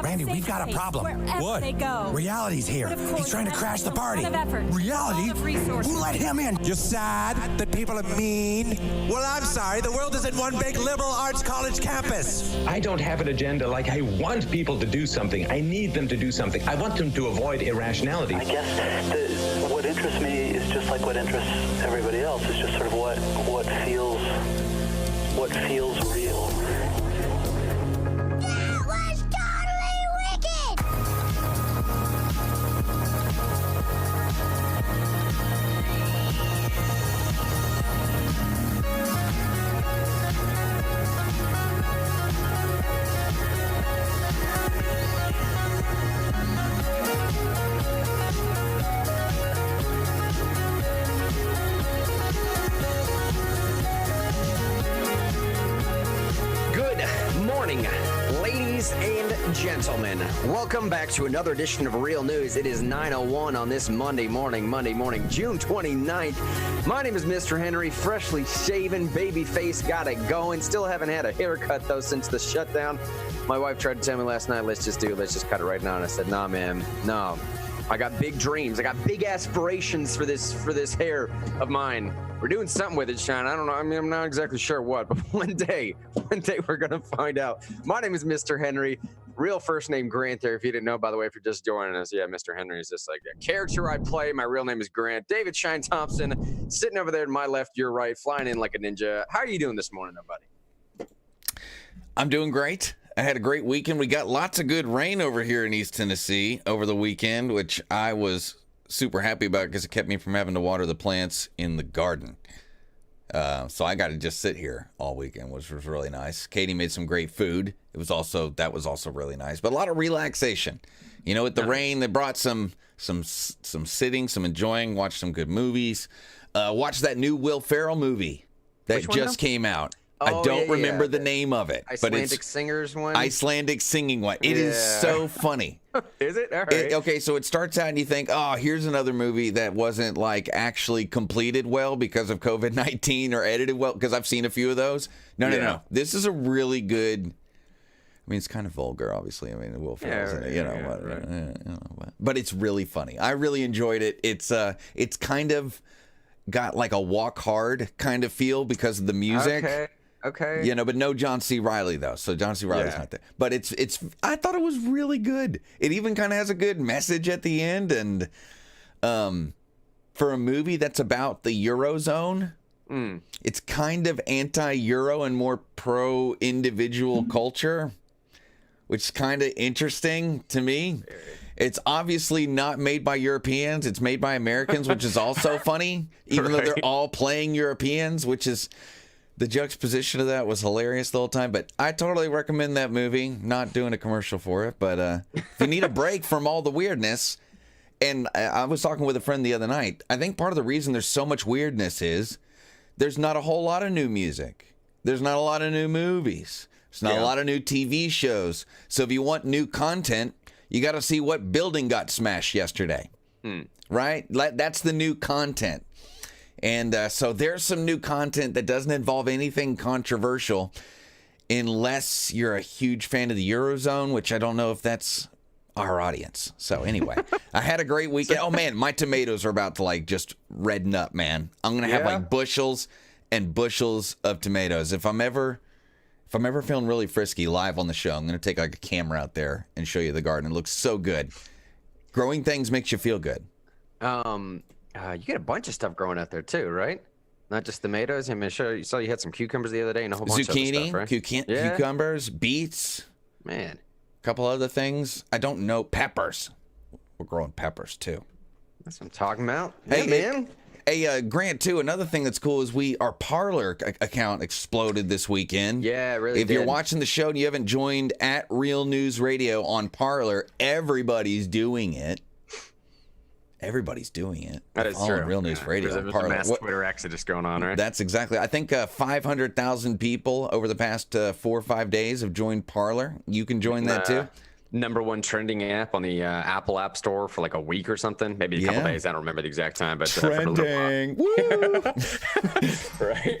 Randy, we've got a problem. What? They go. Reality's here. He's trying to crash the party. Reality? Who let him in? You're sad that people are mean? Well, I'm sorry. The world isn't one big liberal arts college campus. I don't have an agenda like I want people to do something. I need them to do something. I want them to avoid irrationality. I guess what interests me is just like what interests everybody else. It's just sort of what feels real. That was totally wicked! Ladies and gentlemen, welcome back to another edition of Real News. It is 9:01 on this Monday morning, June 29th. My name is Mr. Henry, freshly shaven, baby face, got it going. Still haven't had a haircut, though, since the shutdown. My wife tried to tell me last night, let's just cut it right now. And I said, nah, man, no. I got big dreams. I got big aspirations for this hair of mine. We're doing something with it, Sean. I don't know. I mean, I'm not exactly sure what, but one day we're going to find out. My name is Mr. Henry. Real first name Grant there, if you didn't know, by the way, if you're just joining us. Yeah, Mr. Henry is just like a character I play. My real name is Grant. David Shine Thompson, sitting over there to my left, your right, flying in like a ninja. How are you doing this morning, buddy? I'm doing great. I had a great weekend. We got lots of good rain over here in East Tennessee over the weekend, which I was super happy about because it kept me from having to water the plants in the garden. So I got to just sit here all weekend, which was really nice. Katie made some great food. That was also really nice, but a lot of relaxation. You know, with the rain, they brought some sitting, some enjoying, watched some good movies. Watched that new Will Ferrell movie that just came out. I don't remember the name of it. Icelandic singers one? Icelandic singing one. It is so funny. Is it? All right. Okay, so it starts out and you think, oh, here's another movie that wasn't like actually completed well because of COVID-19 or edited well, because I've seen a few of those. No. This is a really good, I mean, it's kind of vulgar, obviously. I mean, Will Ferrell's in it, but it's really funny. I really enjoyed it. It's kind of got like a Walk Hard kind of feel because of the music. Okay. You know, but no John C. Reilly, though. So John C. Reilly's not there. But I thought it was really good. It even kind of has a good message at the end. And for a movie that's about the Eurozone, it's kind of anti-Euro and more pro-individual culture, which is kind of interesting to me. It's obviously not made by Europeans. It's made by Americans, which is also funny, even though they're all playing Europeans, which is... The juxtaposition of that was hilarious the whole time, but I totally recommend that movie. Not doing a commercial for it, but if you need a break from all the weirdness, and I was talking with a friend the other night, I think part of the reason there's so much weirdness is there's not a whole lot of new music. There's not a lot of new movies. There's not a lot of new TV shows. So if you want new content, you got to see what building got smashed yesterday, right? That's the new content. And so there's some new content that doesn't involve anything controversial unless you're a huge fan of the Eurozone, which I don't know if that's our audience. So anyway, I had a great weekend. Oh, man, my tomatoes are about to like just redden up, man. I'm going to have like bushels and bushels of tomatoes. If I'm ever feeling really frisky live on the show, I'm going to take like a camera out there and show you the garden. It looks so good. Growing things makes you feel good. You get a bunch of stuff growing out there too, right? Not just tomatoes. I mean, you saw you had some cucumbers the other day and a whole bunch of other stuff, right? Cucumbers, beets. Man. A couple other things. I don't know. Peppers. We're growing peppers too. That's what I'm talking about. Hey, man. Hey, Grant, too, another thing that's cool is our Parler account exploded this weekend. Yeah, it really If you're watching the show and you haven't joined at Real News Radio on Parler, everybody's doing it. Everybody's doing it. That is true. Real News Radio. There's a mass Twitter exodus going on, right? That's exactly. I think 500,000 people over the past 4 or 5 days have joined Parler. You can join that too. #1 trending app on the Apple App Store for like a week or something. Maybe a couple days. I don't remember the exact time, but trending. Woo! Right.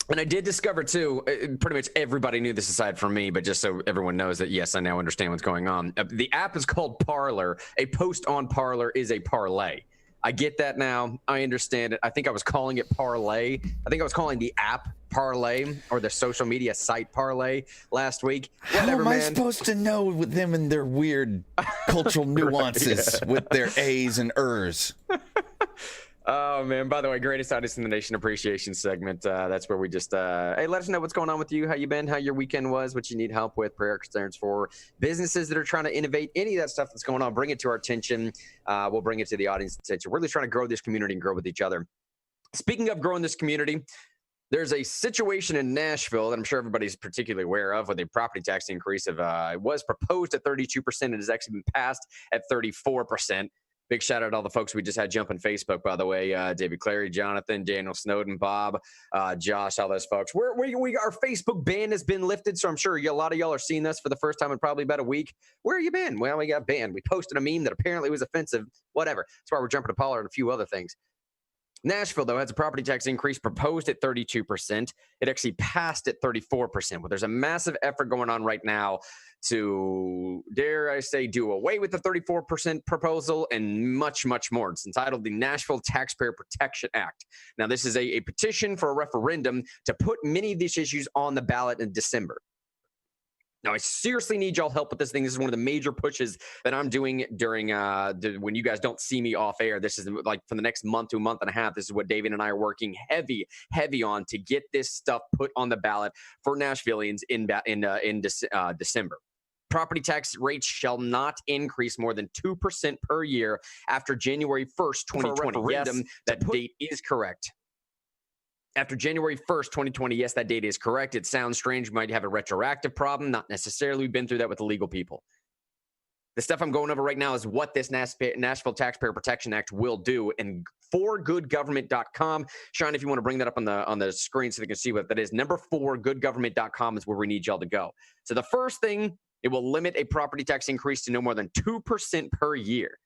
And I did discover, too, pretty much everybody knew this aside from me, but just so everyone knows that, yes, I now understand what's going on. The app is called Parler. A post on Parler is a parlay. I get that now. I understand it. I think I was calling it Parlay. I think I was calling the app Parlay or the social media site Parlay last week. How am I supposed to know with them and their weird cultural nuances with their A's and Ers? Oh, man. By the way, greatest artist in the nation appreciation segment. That's where we just, hey, let us know what's going on with you, how you been, how your weekend was, what you need help with, prayer concerns for businesses that are trying to innovate, any of that stuff that's going on. Bring it to our attention. We'll bring it to the audience attention. We're really trying to grow this community and grow with each other. Speaking of growing this community, there's a situation in Nashville that I'm sure everybody's particularly aware of with a property tax increase of, it was proposed at 32% and has actually been passed at 34%. Big shout out to all the folks we just had jump on Facebook, by the way. David Clary, Jonathan, Daniel Snowden, Bob, Josh, all those folks. Our Facebook ban has been lifted, so I'm sure a lot of y'all are seeing this for the first time in probably about a week. Where you been? Well, we got banned. We posted a meme that apparently was offensive. Whatever. That's why we're jumping to Pollard and a few other things. Nashville, though, has a property tax increase proposed at 32%. It actually passed at 34%. But there's a massive effort going on right now to, dare I say, do away with the 34% proposal and much, much more. It's entitled the Nashville Taxpayer Protection Act. Now, this is a petition for a referendum to put many of these issues on the ballot in December. Now, I seriously need y'all help with this thing. This is one of the major pushes that I'm doing during when you guys don't see me off air. This is like for the next month to a month and a half. This is what David and I are working heavy on to get this stuff put on the ballot for Nashvillians in December. Property tax rates shall not increase more than 2% per year after January 1st, 2020. Yes, that date is correct. After January 1st, 2020, yes, that date is correct. It sounds strange. You might have a retroactive problem. Not necessarily. We've been through that with the legal people. The stuff I'm going over right now is what this Nashville Taxpayer Protection Act will do. And forgoodgovernment.com. Sean, if you want to bring that up on the screen so they can see what that is. Number 4, goodgovernment.com is where we need y'all to go. So the first thing, it will limit a property tax increase to no more than 2% per year.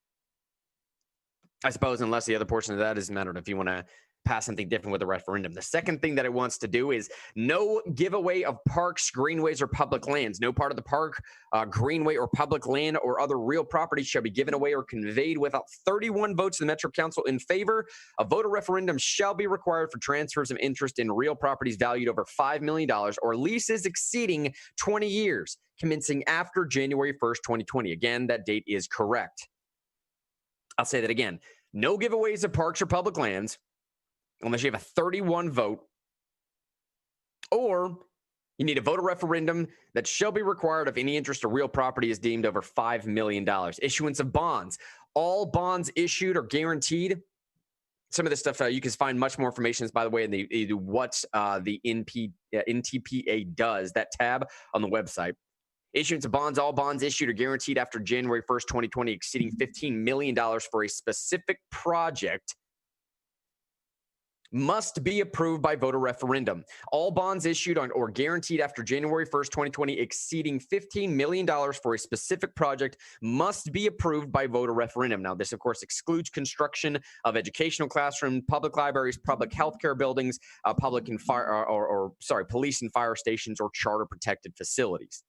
I suppose, unless the other portion of that is, I don't know if you want to pass something different with a referendum. The second thing that it wants to do is no giveaway of parks, greenways, or public lands. No part of the park, greenway, or public land or other real property shall be given away or conveyed without 31 votes of the Metro Council in favor. A voter referendum shall be required for transfers of interest in real properties valued over $5 million or leases exceeding 20 years, commencing after January 1st, 2020. Again, that date is correct. I'll say that again. No giveaways of parks or public lands unless you have a 31 vote, or you need a voter referendum that shall be required if any interest or real property is deemed over $5 million. Issuance of bonds. All bonds issued or guaranteed. Some of this stuff, you can find much more information, by the way, in the what the NTPA does, that tab on the website. Issuance of bonds, all bonds issued or guaranteed after January 1st, 2020, exceeding $15 million for a specific project must be approved by voter referendum. All bonds issued on or guaranteed after January 1st, 2020, exceeding $15 million for a specific project must be approved by voter referendum. Now, this, of course, excludes construction of educational classrooms, public libraries, public healthcare buildings, public and fire, police and fire stations, or charter protected facilities.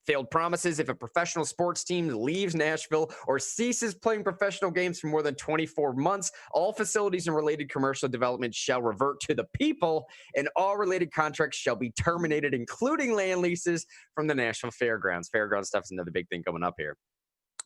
Failed promises. If a professional sports team leaves Nashville or ceases playing professional games for more than 24 months, all facilities and related commercial development shall revert to the people, and all related contracts shall be terminated, including land leases from the Nashville Fairgrounds. Fairground stuff is another big thing coming up here.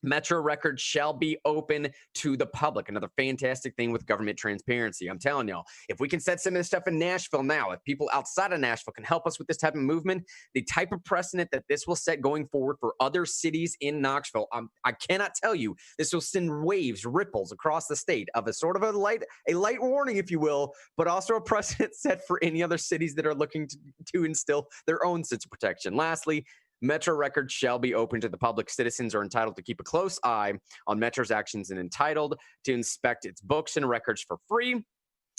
Metro records shall be open to the public. Another fantastic thing with government transparency. I'm telling y'all, if we can set some of this stuff in Nashville now, if people outside of Nashville can help us with this type of movement, the type of precedent that this will set going forward for other cities in Knoxville, I cannot tell you, this will send waves, ripples across the state of a sort of a light warning, if you will, but also a precedent set for any other cities that are looking to instill their own sense of protection. Lastly, Metro records shall be open to the public. Citizens are entitled to keep a close eye on Metro's actions and entitled to inspect its books and records for free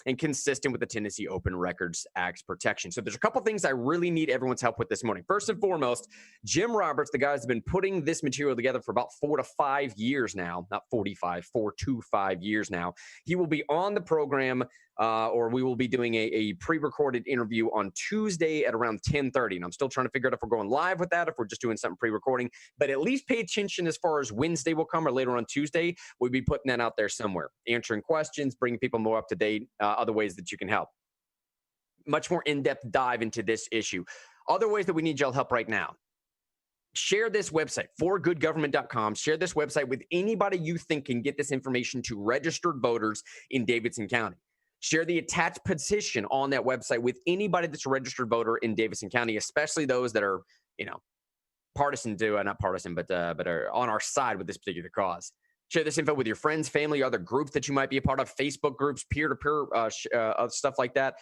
and consistent with the Tennessee Open Records Act's protection. So there's a couple things I really need everyone's help with this morning. First and foremost, Jim Roberts, the guy who's been putting this material together for about 4 to 5 years now, not 45, 4 to 5 years now. He will be on the program or we will be doing a pre-recorded interview on Tuesday at around 10:30. And I'm still trying to figure out if we're going live with that, if we're just doing something pre-recording. But at least pay attention as far as Wednesday will come or later on Tuesday. We'll be putting that out there somewhere, answering questions, bringing people more up to date, other ways that you can help. Much more in-depth dive into this issue. Other ways that we need y'all help right now. Share this website, forgoodgovernment.com. Share this website with anybody you think can get this information to registered voters in Davidson County. Share the attached petition on that website with anybody that's a registered voter in Davidson County, especially those that are, partisan to, not partisan, but are on our side with this particular cause. Share this info with your friends, family, other groups that you might be a part of, Facebook groups, peer-to-peer stuff like that.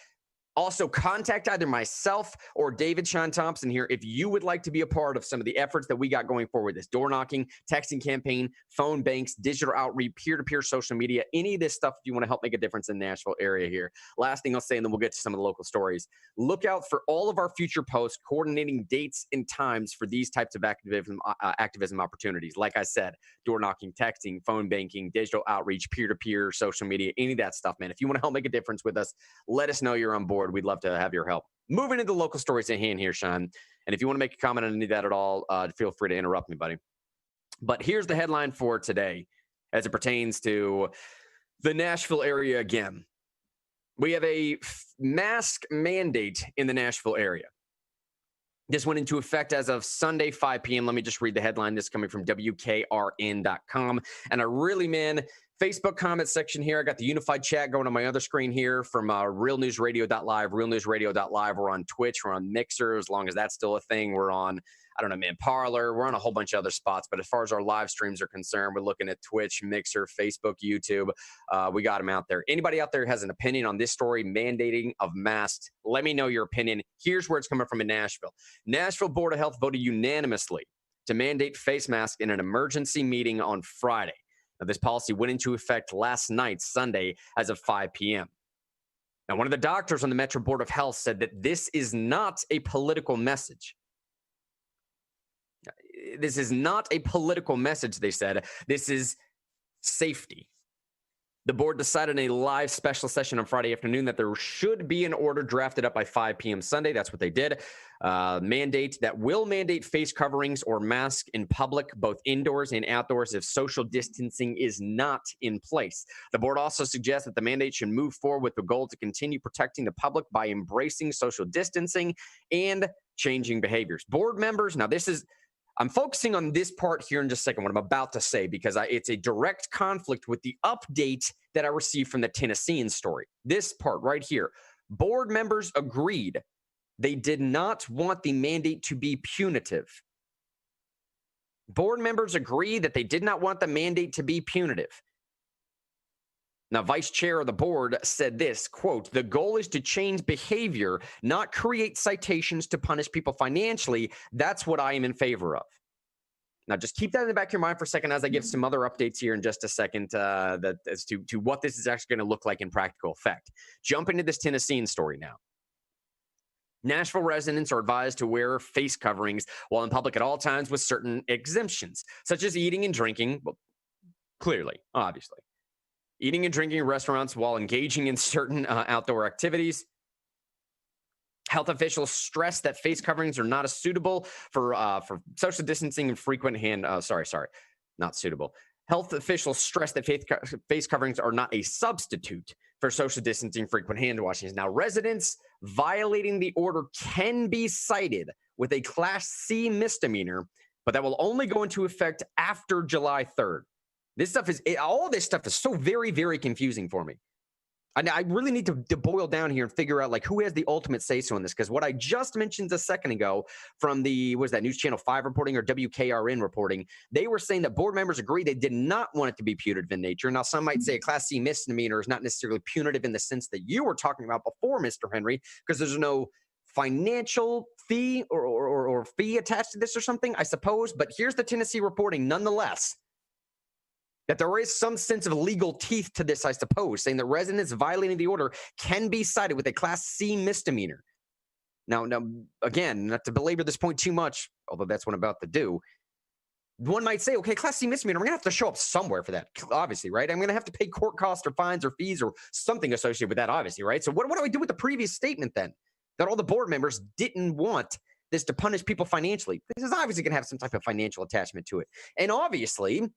Also, contact either myself or David Sean Thompson here if you would like to be a part of some of the efforts that we got going forward. This door knocking, texting campaign, phone banks, digital outreach, peer-to-peer social media, any of this stuff if you want to help make a difference in the Nashville area here. Last thing I'll say, and then we'll get to some of the local stories. Look out for all of our future posts coordinating dates and times for these types of activism opportunities. Like I said, door knocking, texting, phone banking, digital outreach, peer-to-peer social media, any of that stuff, man. If you want to help make a difference with us, let us know you're on board. We'd love to have your help. Moving into local stories at hand here, Sean. And if you want to make a comment on any of that at all, feel free to interrupt me, buddy. But here's the headline for today as it pertains to the Nashville area again. We have a mask mandate in the Nashville area. This went into effect as of Sunday, 5 p.m. Let me just read the headline. This is coming from WKRN.com. And I really, Facebook comment section here. I got the unified chat going on my other screen here from realnewsradio.live, realnewsradio.live. We're on Twitch. We're on Mixer, as long as that's still a thing. We're on, Parler. We're on a whole bunch of other spots. But as far as our live streams are concerned, we're looking at Twitch, Mixer, Facebook, YouTube. We got them out there. Anybody out there has an opinion on this story, mandating of masks, let me know your opinion. Here's where it's coming from in Nashville. Nashville Board of Health voted unanimously to mandate face masks in an emergency meeting on Friday. Now, this policy went into effect last night, Sunday, as of 5 p.m. Now, one of the doctors on the Metro Board of Health said that this is not a political message. This is not a political message, they said. This is safety. The board decided in a live special session on Friday afternoon that there should be an order drafted up by 5 p.m. Sunday. That's what they did. Mandate that will mandate face coverings or masks in public, both indoors and outdoors, if social distancing is not in place. The board also suggests that the mandate should move forward with the goal to continue protecting the public by embracing social distancing and changing behaviors. Board members, now I'm focusing on this part here in just a second, what I'm about to say, because it's a direct conflict with the update that I received from the Tennessean story. This part right here. Board members agreed they did not want the mandate to be punitive. Board members agree that they did not want the mandate to be punitive. Now, vice chair of the board said this, quote, "The goal is to change behavior, not create citations to punish people financially. That's what I am in favor of." Now, just keep that in the back of your mind for a second as I give some other updates here in just a second as to what this is actually going to look like in practical effect. Jump into this Tennessean story now. Nashville residents are advised to wear face coverings while in public at all times with certain exemptions, such as eating and drinking, well, clearly, obviously. Eating and drinking in restaurants while engaging in certain outdoor activities. Health officials stress that face coverings are not as suitable for social distancing and frequent not suitable. Health officials stress that face coverings are not a substitute for social distancing, frequent hand washings. Now, residents violating the order can be cited with a Class C misdemeanor, but that will only go into effect after July 3rd. All this stuff is so very, very confusing for me. I really need to boil down here and figure out who has the ultimate say-so in this, because what I just mentioned a second ago from News Channel 5 reporting or WKRN reporting, they were saying that board members agree they did not want it to be punitive in nature. Now, some might say a Class C misdemeanor is not necessarily punitive in the sense that you were talking about before, Mr. Henry, because there's no financial fee or fee attached to this or something, I suppose. But here's the Tennessee reporting nonetheless, that there is some sense of legal teeth to this, I suppose, saying that residents violating the order can be cited with a Class C misdemeanor. Now, again, not to belabor this point too much, although that's what I'm about to do, One might say, okay, Class C misdemeanor, I'm going to have to show up somewhere for that, obviously, right? I'm going to have to pay court costs or fines or fees or something associated with that, obviously, right? So what do I do with the previous statement then? That all the board members didn't want this to punish people financially. This is obviously going to have some type of financial attachment to it. And obviously,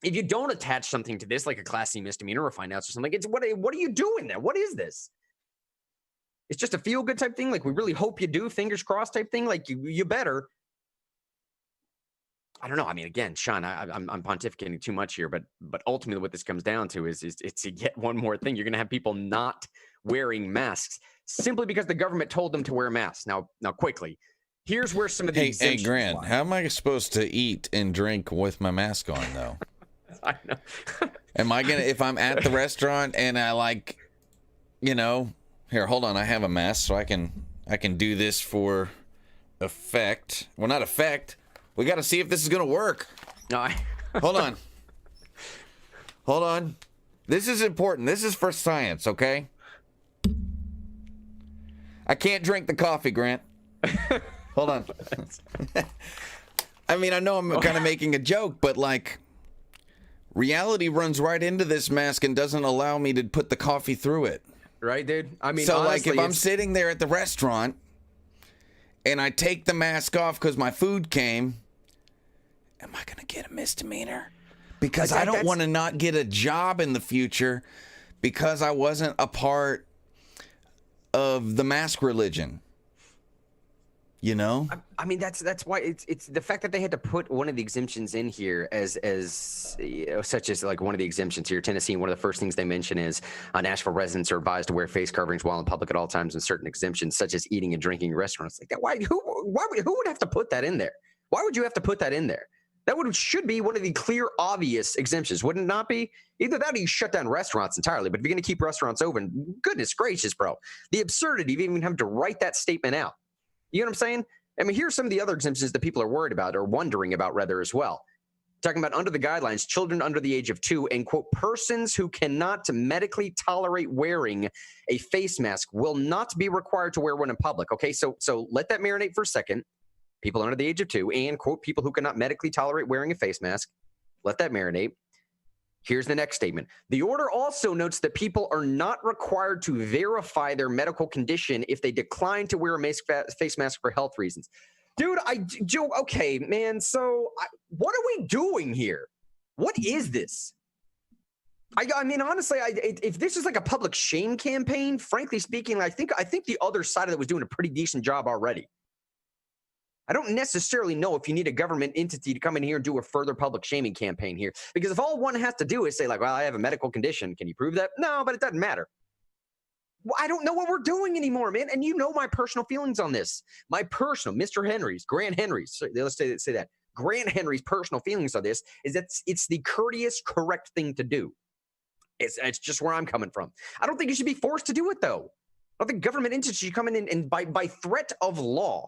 if you don't attach something to this, like a Class C misdemeanor or fine outs or something, it's what are you doing there? What is this? It's just a feel-good type thing? Like, we really hope you do, fingers crossed type thing? Like, you better. I don't know. I mean, again, Sean, I'm pontificating too much here, but ultimately what this comes down to is it's yet one more thing. You're going to have people not wearing masks simply because the government told them to wear masks. Now quickly, here's where some of the exemptions Hey, Grant, lie. how am I supposed to eat and drink with my mask on, though? I know. Am I going to, if I'm at the restaurant and I here, hold on, I have a mask so I can do this for effect. Well, not effect. We got to see if this is going to work. No, Hold on. Hold on. This is important. This is for science, okay? I can't drink the coffee, Grant. Hold on. I mean, I know I'm kind of making a joke, but like, reality runs right into this mask and doesn't allow me to put the coffee through it. right, dude? I mean, so honestly, like if I'm sitting there at the restaurant and I take the mask off because my food came, am I going to get a misdemeanor? Because I don't want to not get a job in the future because I wasn't a part of the mask religion. You know? I mean, that's why it's the fact that they had to put one of the exemptions in here as you know, such as like one of the exemptions here. Tennessee, one of the first things they mention is Nashville residents are advised to wear face coverings while in public at all times, and certain exemptions such as eating and drinking in restaurants like that. Who would have to put that in there? Why would you have to put that in there? That should be one of the clear, obvious exemptions, wouldn't it not be? Either that or you shut down restaurants entirely. But if you're going to keep restaurants open, goodness gracious, bro. The absurdity of even having to write that statement out. You know what I'm saying? I mean, here's some of the other exemptions that people are worried about or wondering about, rather, as well. Talking about under the guidelines, children under the age of 2 and, quote, persons who cannot medically tolerate wearing a face mask will not be required to wear one in public. Okay, so let that marinate for a second. People under the age of 2 and, quote, people who cannot medically tolerate wearing a face mask. Let that marinate. Here's the next statement. The order also notes that people are not required to verify their medical condition if they decline to wear a face mask for health reasons. Dude, Joe, okay, man, so what are we doing here? What is this? I mean, honestly, if this is like a public shame campaign, frankly speaking, I think the other side of it was doing a pretty decent job already. I don't necessarily know if you need a government entity to come in here and do a further public shaming campaign here. Because if all one has to do is say, like, well, I have a medical condition, can you prove that? No, but it doesn't matter. Well, I don't know what we're doing anymore, man. And you know my personal feelings on this. My personal, Mr. Henry's, Grant Henry's, let's say that. Grant Henry's personal feelings on this is that it's the courteous, correct thing to do. It's just where I'm coming from. I don't think you should be forced to do it, though. I don't think government entities should come in and by threat of law,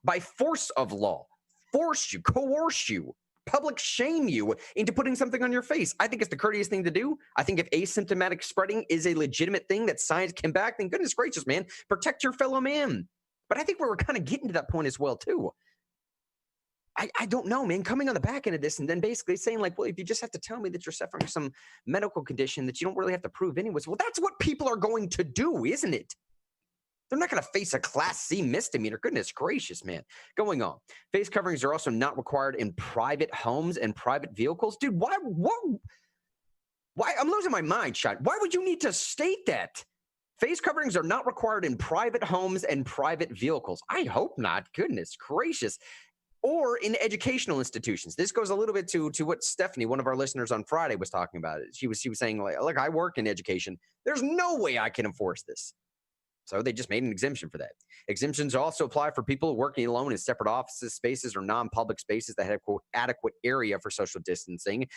by force of law, force you, coerce you, public shame you into putting something on your face. I think it's the courteous thing to do. I think if asymptomatic spreading is a legitimate thing that science can back, then goodness gracious, man, protect your fellow man. But I think we're kind of getting to that point as well, too. I don't know, man, coming on the back end of this and then basically saying like, well, if you just have to tell me that you're suffering from some medical condition that you don't really have to prove anyways, well, that's what people are going to do, isn't it? They're not going to face a Class C misdemeanor. Goodness gracious, man. Going on. Face coverings are also not required in private homes and private vehicles. Dude, why? I'm losing my mind, Sean. Why would you need to state that? Face coverings are not required in private homes and private vehicles. I hope not. Goodness gracious. Or in educational institutions. This goes a little bit to what Stephanie, one of our listeners on Friday, was talking about. She was saying, like, look, I work in education. There's no way I can enforce this. So they just made an exemption for that. Exemptions also apply for people working alone in separate offices, spaces, or non-public spaces that have, quote, adequate area for social distancing.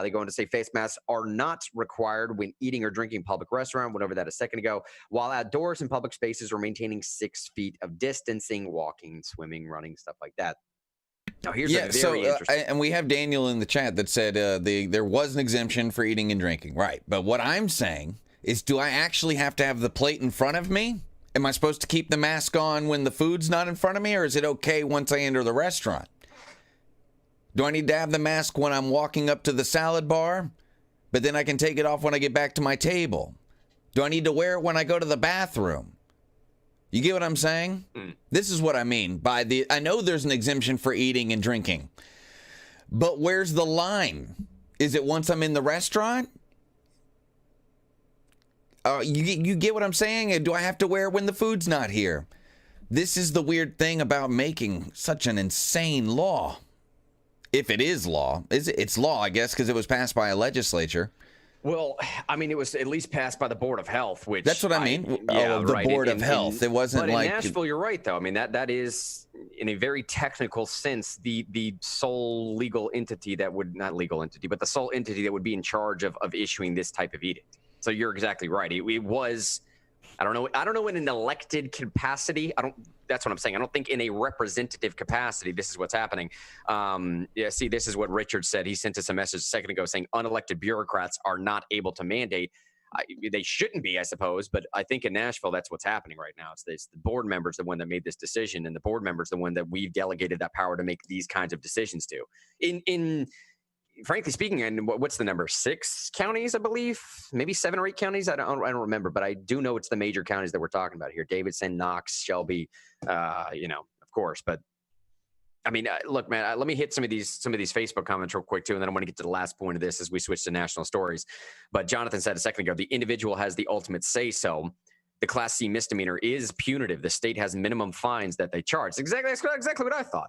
They go on to say face masks are not required when eating or drinking in public restaurant. Went over that a second ago. While outdoors in public spaces are maintaining 6 feet of distancing, walking, swimming, running, stuff like that. Now, here's a very interesting. And we have Daniel in the chat that said there was an exemption for eating and drinking. Right. But what I'm saying is, do I actually have to have the plate in front of me? Am I supposed to keep the mask on when the food's not in front of me, or is it okay once I enter the restaurant? Do I need to have the mask when I'm walking up to the salad bar, but then I can take it off when I get back to my table? Do I need to wear it when I go to the bathroom? You get what I'm saying? This is what I mean by I know there's an exemption for eating and drinking, but where's the line? Is it once I'm in the restaurant? You get what I'm saying? Do I have to wear it when the food's not here? This is the weird thing about making such an insane law. If it is law, it's law, I guess, because it was passed by a legislature. Well, I mean, it was at least passed by the Board of Health, which that's what I mean. The right. Board of Health. It wasn't but like in Nashville. You're right, though. I mean, that is, in a very technical sense, the sole legal entity that would not legal entity, but the sole entity that would be in charge of issuing this type of edict. So you're exactly right. It was. I don't know in an elected capacity. That's what I'm saying. I don't think in a representative capacity, this is what's happening. See, this is what Richard said. He sent us a message a second ago saying unelected bureaucrats are not able to mandate. They shouldn't be, I suppose. But I think in Nashville, that's what's happening right now. It's the board members, the one that made this decision, and the board members, the one that we've delegated that power to make these kinds of decisions to. Frankly speaking, and what's the number? 6 counties, I believe, maybe 7 or 8 counties. I don't remember, but I do know it's the major counties that we're talking about here: Davidson, Knox, Shelby. Of course. But I mean, look, man, let me hit some of these Facebook comments real quick too, and then I want to get to the last point of this as we switch to national stories. But Jonathan said a second ago, the individual has the ultimate say so. The Class C misdemeanor is punitive. The state has minimum fines that they charge. That's exactly what I thought.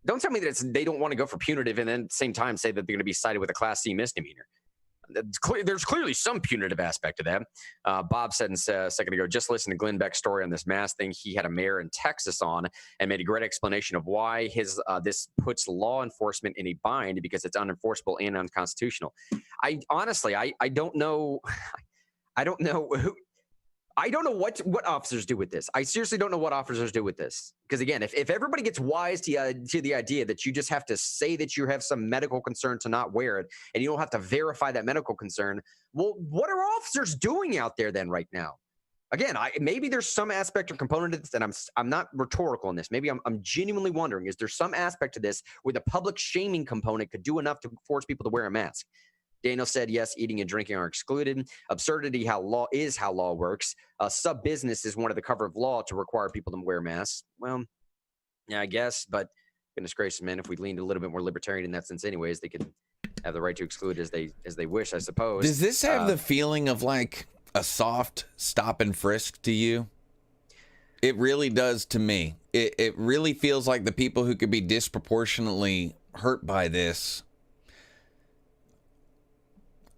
Don't tell me that they don't want to go for punitive and then at the same time say that they're going to be cited with a Class C misdemeanor. There's clearly some punitive aspect to that. Bob said a second ago, just listen to Glenn Beck's story on this mask thing. He had a mayor in Texas on and made a great explanation of why this puts law enforcement in a bind because it's unenforceable and unconstitutional. I honestly don't know. I don't know what officers do with this. I seriously don't know what officers do with this. Because again, if everybody gets wise to the idea that you just have to say that you have some medical concern to not wear it, and you don't have to verify that medical concern, well, what are officers doing out there then right now? Again, maybe there's some aspect or component of this, and I'm not rhetorical in this. Maybe I'm genuinely wondering, is there some aspect to this where the public shaming component could do enough to force people to wear a mask? Daniel said, yes, eating and drinking are excluded. Absurdity, how law works. Sub-business is one of the cover of law to require people to wear masks. Well, yeah, I guess, but goodness gracious, man, if we leaned a little bit more libertarian in that sense anyways, they could have the right to exclude as they wish, I suppose. Does this have the feeling of like a soft stop and frisk to you? It really does to me. It really feels like the people who could be disproportionately hurt by this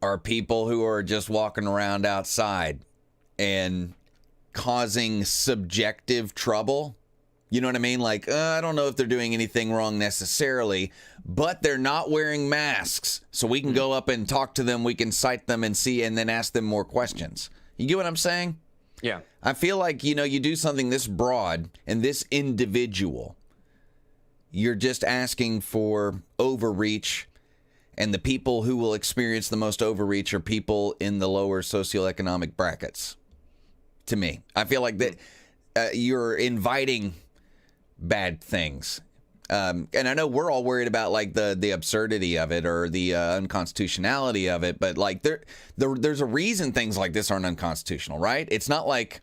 are people who are just walking around outside and causing subjective trouble. You know what I mean? Like, I don't know if they're doing anything wrong necessarily, but they're not wearing masks. So we can go up and talk to them. We can cite them and see, and then ask them more questions. You get what I'm saying? Yeah. I feel like, you do something this broad and this individual, you're just asking for overreach. And the people who will experience the most overreach are people in the lower socioeconomic brackets. To me, I feel like that you're inviting bad things. And I know we're all worried about like the absurdity of it or the unconstitutionality of it, but like there's a reason things like this aren't unconstitutional, right? It's not like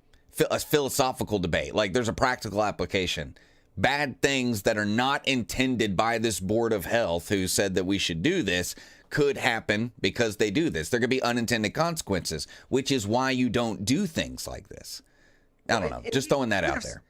a philosophical debate. Like there's a practical application. Bad things that are not intended by this Board of Health who said that we should do this could happen because they do this. There could be unintended consequences, which is why you don't do things like this. I don't know. Just throwing that out there.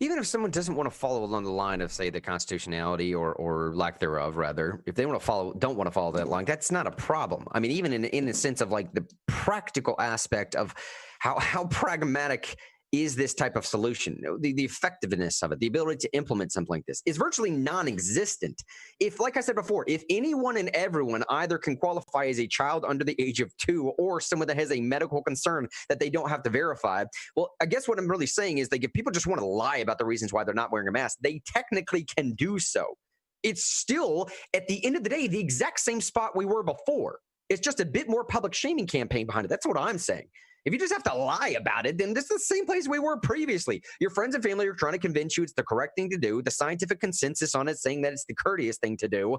Even if someone doesn't want to follow along the line of, say, the constitutionality or lack thereof, rather, if they don't want to follow that line, that's not a problem. I mean, even in the sense of like the practical aspect of how pragmatic is this type of solution, the effectiveness of it, the ability to implement something like this is virtually non-existent. If, like I said before, if anyone and everyone either can qualify as a child under the age of 2 or someone that has a medical concern that they don't have to verify, well, I guess what I'm really saying is that if people just want to lie about the reasons why they're not wearing a mask, they technically can do so. It's still, at the end of the day, the exact same spot we were before. It's just a bit more public shaming campaign behind it. That's what I'm saying. If you just have to lie about it, then this is the same place we were previously. Your friends and family are trying to convince you it's the correct thing to do. The scientific consensus on it saying that it's the courteous thing to do.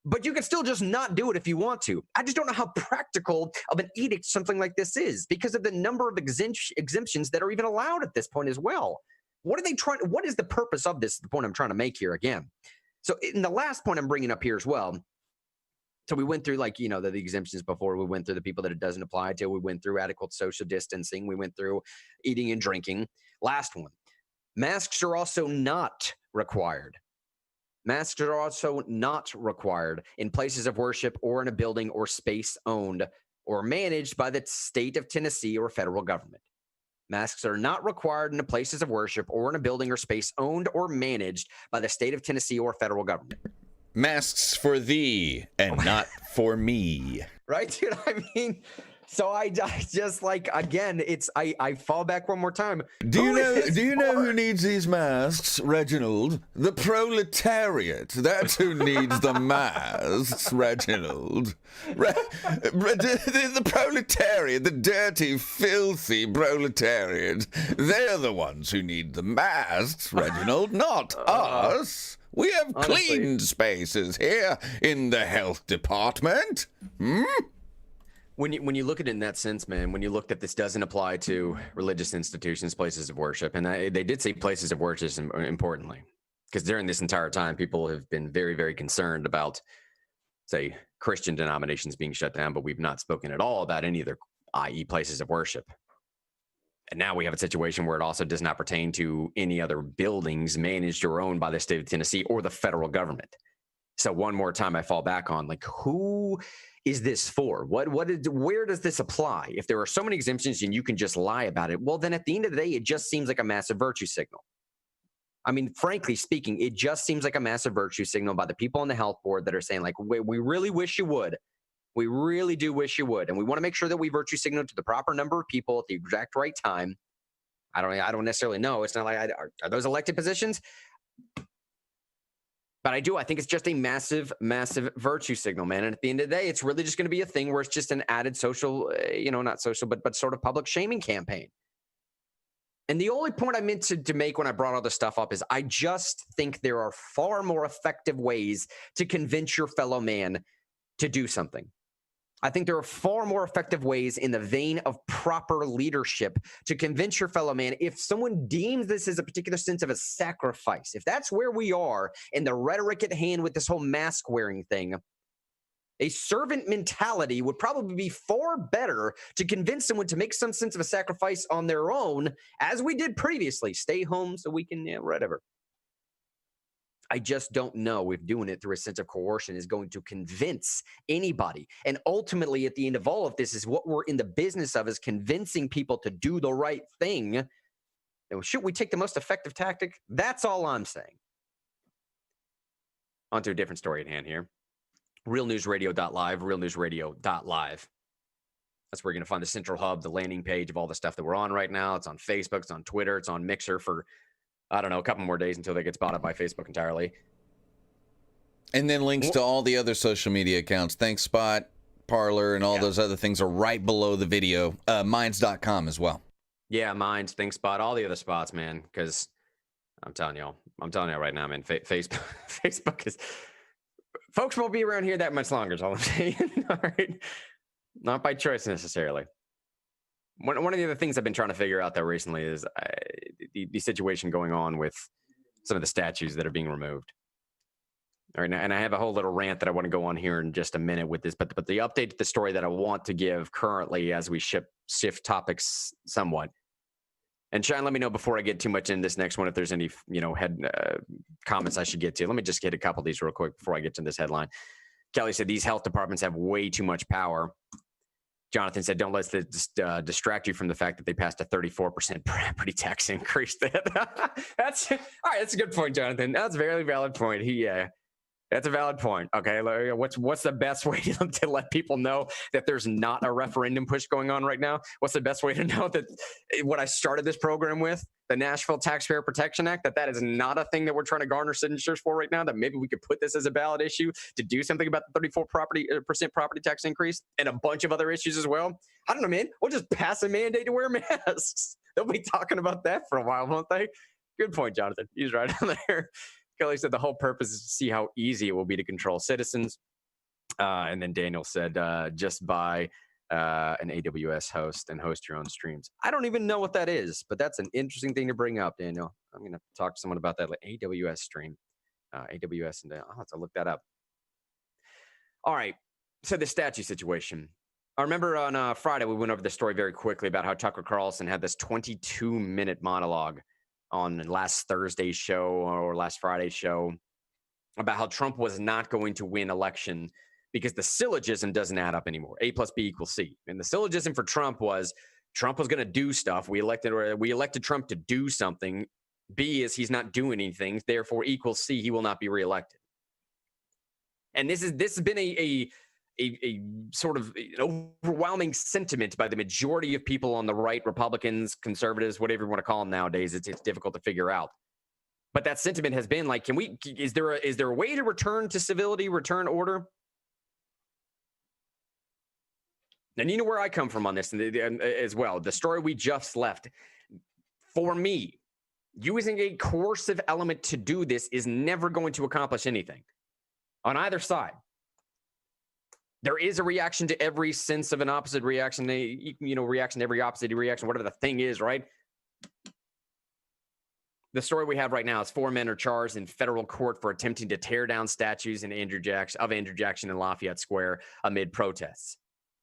But you can still just not do it if you want to. I just don't know how practical of an edict something like this is because of the number of exemptions that are even allowed at this point as well. What are they trying? What is the purpose of this? The point I'm trying to make here again. So in the last point I'm bringing up here as well. So we went through the exemptions before. We went through the people that it doesn't apply to. We went through adequate social distancing. We went through eating and drinking. Last one. Masks are also not required. Masks are also not required in places of worship or in a building or space owned or managed by the state of Tennessee or federal government. Masks are not required in the places of worship or in a building or space owned or managed by the state of Tennessee or federal government. Masks for thee and not for me. Right, dude? I mean, so I just again, I fall back one more time. Do you know who needs these masks, Reginald? The proletariat. That's who needs the masks, Reginald. The proletariat, the dirty, filthy proletariat. They're the ones who need the masks, Reginald, not us. We have clean spaces here in the health department. When you look at it in that sense, man, when you look that this doesn't apply to religious institutions, places of worship, and they did say places of worship importantly, because during this entire time, people have been very, very concerned about, say, Christian denominations being shut down, but we've not spoken at all about any of their, i.e. places of worship. And now we have a situation where it also does not pertain to any other buildings managed or owned by the state of Tennessee or the federal government. So one more time I fall back on, who is this for? Where does this apply? If there are so many exemptions and you can just lie about it, well, then at the end of the day, it just seems like a massive virtue signal. I mean, frankly speaking, it just seems like a massive virtue signal by the people on the health board that are saying, we really wish you would. We really do wish you would. And we want to make sure that we virtue signal to the proper number of people at the exact right time. I don't necessarily know. It's not like, are those elected positions? But I think it's just a massive, massive virtue signal, man. And at the end of the day, it's really just going to be a thing where it's just an added social, not social, but sort of public shaming campaign. And the only point I meant to make when I brought all this stuff up is I just think there are far more effective ways to convince your fellow man to do something. I think there are far more effective ways in the vein of proper leadership to convince your fellow man. If someone deems this as a particular sense of a sacrifice, if that's where we are in the rhetoric at hand with this whole mask wearing thing, a servant mentality would probably be far better to convince someone to make some sense of a sacrifice on their own, as we did previously. Stay home so we can, whatever. I just don't know if doing it through a sense of coercion is going to convince anybody. And ultimately, at the end of all of this, is what we're in the business of, is convincing people to do the right thing. And should we take the most effective tactic? That's all I'm saying. On to a different story at hand here. realnewsradio.live, realnewsradio.live. That's where you're going to find the central hub, the landing page of all the stuff that we're on right now. It's on Facebook, it's on Twitter, it's on Mixer for, I don't know, a couple more days until they get bought up by Facebook entirely. And then links to all the other social media accounts. ThankSpot, Parler, and all those other things are right below the video. Minds.com as well. Yeah, Minds, ThinkSpot, all the other spots, man. Because I'm telling y'all right now, man, Facebook is... Folks won't be around here that much longer, is all I'm saying. All right? Not by choice, necessarily. One of the other things I've been trying to figure out, though, recently is the situation going on with some of the statues that are being removed. All right, and I have a whole little rant that I want to go on here in just a minute with this, but the update to the story that I want to give currently as we shift topics somewhat. And Shine, let me know before I get too much in this next one if there's any comments I should get to. Let me just get a couple of these real quick before I get to this headline. Kelly said these health departments have way too much power. Jonathan said, don't let this distract you from the fact that they passed a 34% property tax increase. That's all right. That's a good point, Jonathan. That's a very valid point. That's a valid point. Okay, what's the best way to let people know that there's not a referendum push going on right now? What's the best way to know that what I started this program with, the Nashville Taxpayer Protection Act, that is not a thing that we're trying to garner signatures for right now, that maybe we could put this as a ballot issue to do something about the 34% property tax increase and a bunch of other issues as well? I don't know, man. We'll just pass a mandate to wear masks. They'll be talking about that for a while, won't they? Good point, Jonathan. He's right on there. Kelly said the whole purpose is to see how easy it will be to control citizens. And then Daniel said, just buy an AWS host and host your own streams. I don't even know what that is, but that's an interesting thing to bring up, Daniel. I'm going to talk to someone about that, like AWS stream. AWS, and I'll have to look that up. All right. So the statue situation. I remember on Friday, we went over the story very quickly about how Tucker Carlson had this 22-minute monologue on last Thursday's show or last Friday's show about how Trump was not going to win election because the syllogism doesn't add up anymore. A plus B equals C. And the syllogism for Trump was going to do stuff. We elected Trump to do something. B is he's not doing anything. Therefore, equals C, he will not be reelected. And this has been a sort of an overwhelming sentiment by the majority of people on the right, Republicans, conservatives, whatever you want to call them nowadays. It's difficult to figure out. But that sentiment has been like, is there a way to return to civility, return order? And you know where I come from on this as well. The story we just left. For me, using a coercive element to do this is never going to accomplish anything on either side. There is a reaction to every sense of an opposite reaction, reaction to every opposite reaction, whatever the thing is, right? The story we have right now is 4 men are charged in federal court for attempting to tear down statues of Andrew Jackson in Lafayette Square amid protests.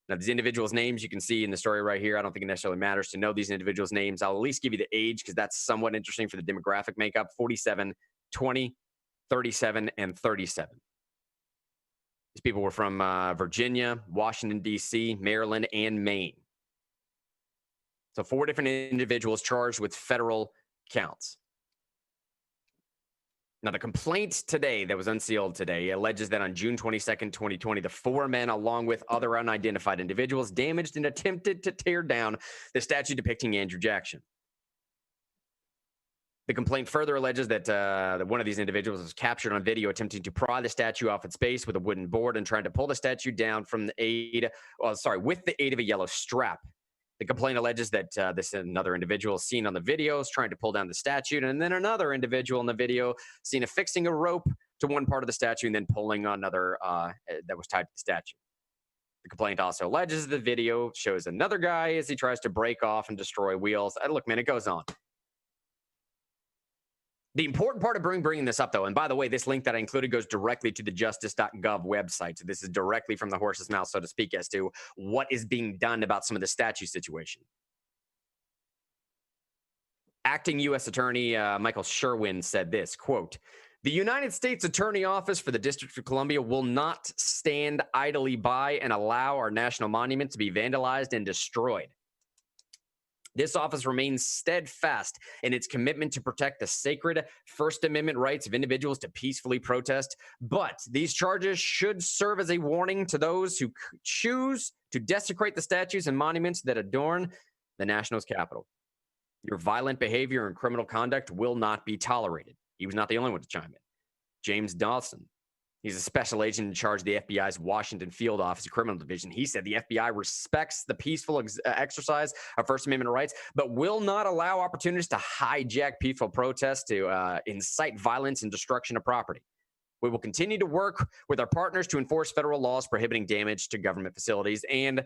Now, these individuals' names you can see in the story right here. I don't think it necessarily matters to know these individuals' names. I'll at least give you the age because that's somewhat interesting for the demographic makeup. 47, 20, 37, and 37. These people were from Virginia, Washington, D.C., Maryland, and Maine. So 4 different individuals charged with federal counts. Now, the complaint today that was unsealed today alleges that on June 22nd, 2020, the 4 men, along with other unidentified individuals, damaged and attempted to tear down the statue depicting Andrew Jackson. The complaint further alleges that one of these individuals was captured on video attempting to pry the statue off its base with a wooden board and trying to pull the statue down with the aid of a yellow strap. The complaint alleges that this another individual seen on the video is trying to pull down the statue, and then another individual in the video seen affixing a rope to one part of the statue and then pulling another that was tied to the statue. The complaint also alleges the video shows another guy as he tries to break off and destroy wheels. Look, man, it goes on. The important part of bringing this up, though, and by the way, this link that I included goes directly to the justice.gov website. So this is directly from the horse's mouth, so to speak, as to what is being done about some of the statue situation. Acting U.S. Attorney Michael Sherwin said this, quote, "The United States Attorney Office for the District of Columbia will not stand idly by and allow our national monument to be vandalized and destroyed. This office remains steadfast in its commitment to protect the sacred First Amendment rights of individuals to peacefully protest. But these charges should serve as a warning to those who choose to desecrate the statues and monuments that adorn the nation's capital. Your violent behavior and criminal conduct will not be tolerated." He was not the only one to chime in. James Dawson, he's a special agent in charge of the FBI's Washington Field Office Criminal Division. He said the FBI respects the peaceful exercise of First Amendment rights, but will not allow opportunities to hijack peaceful protests to incite violence and destruction of property. We will continue to work with our partners to enforce federal laws prohibiting damage to government facilities. And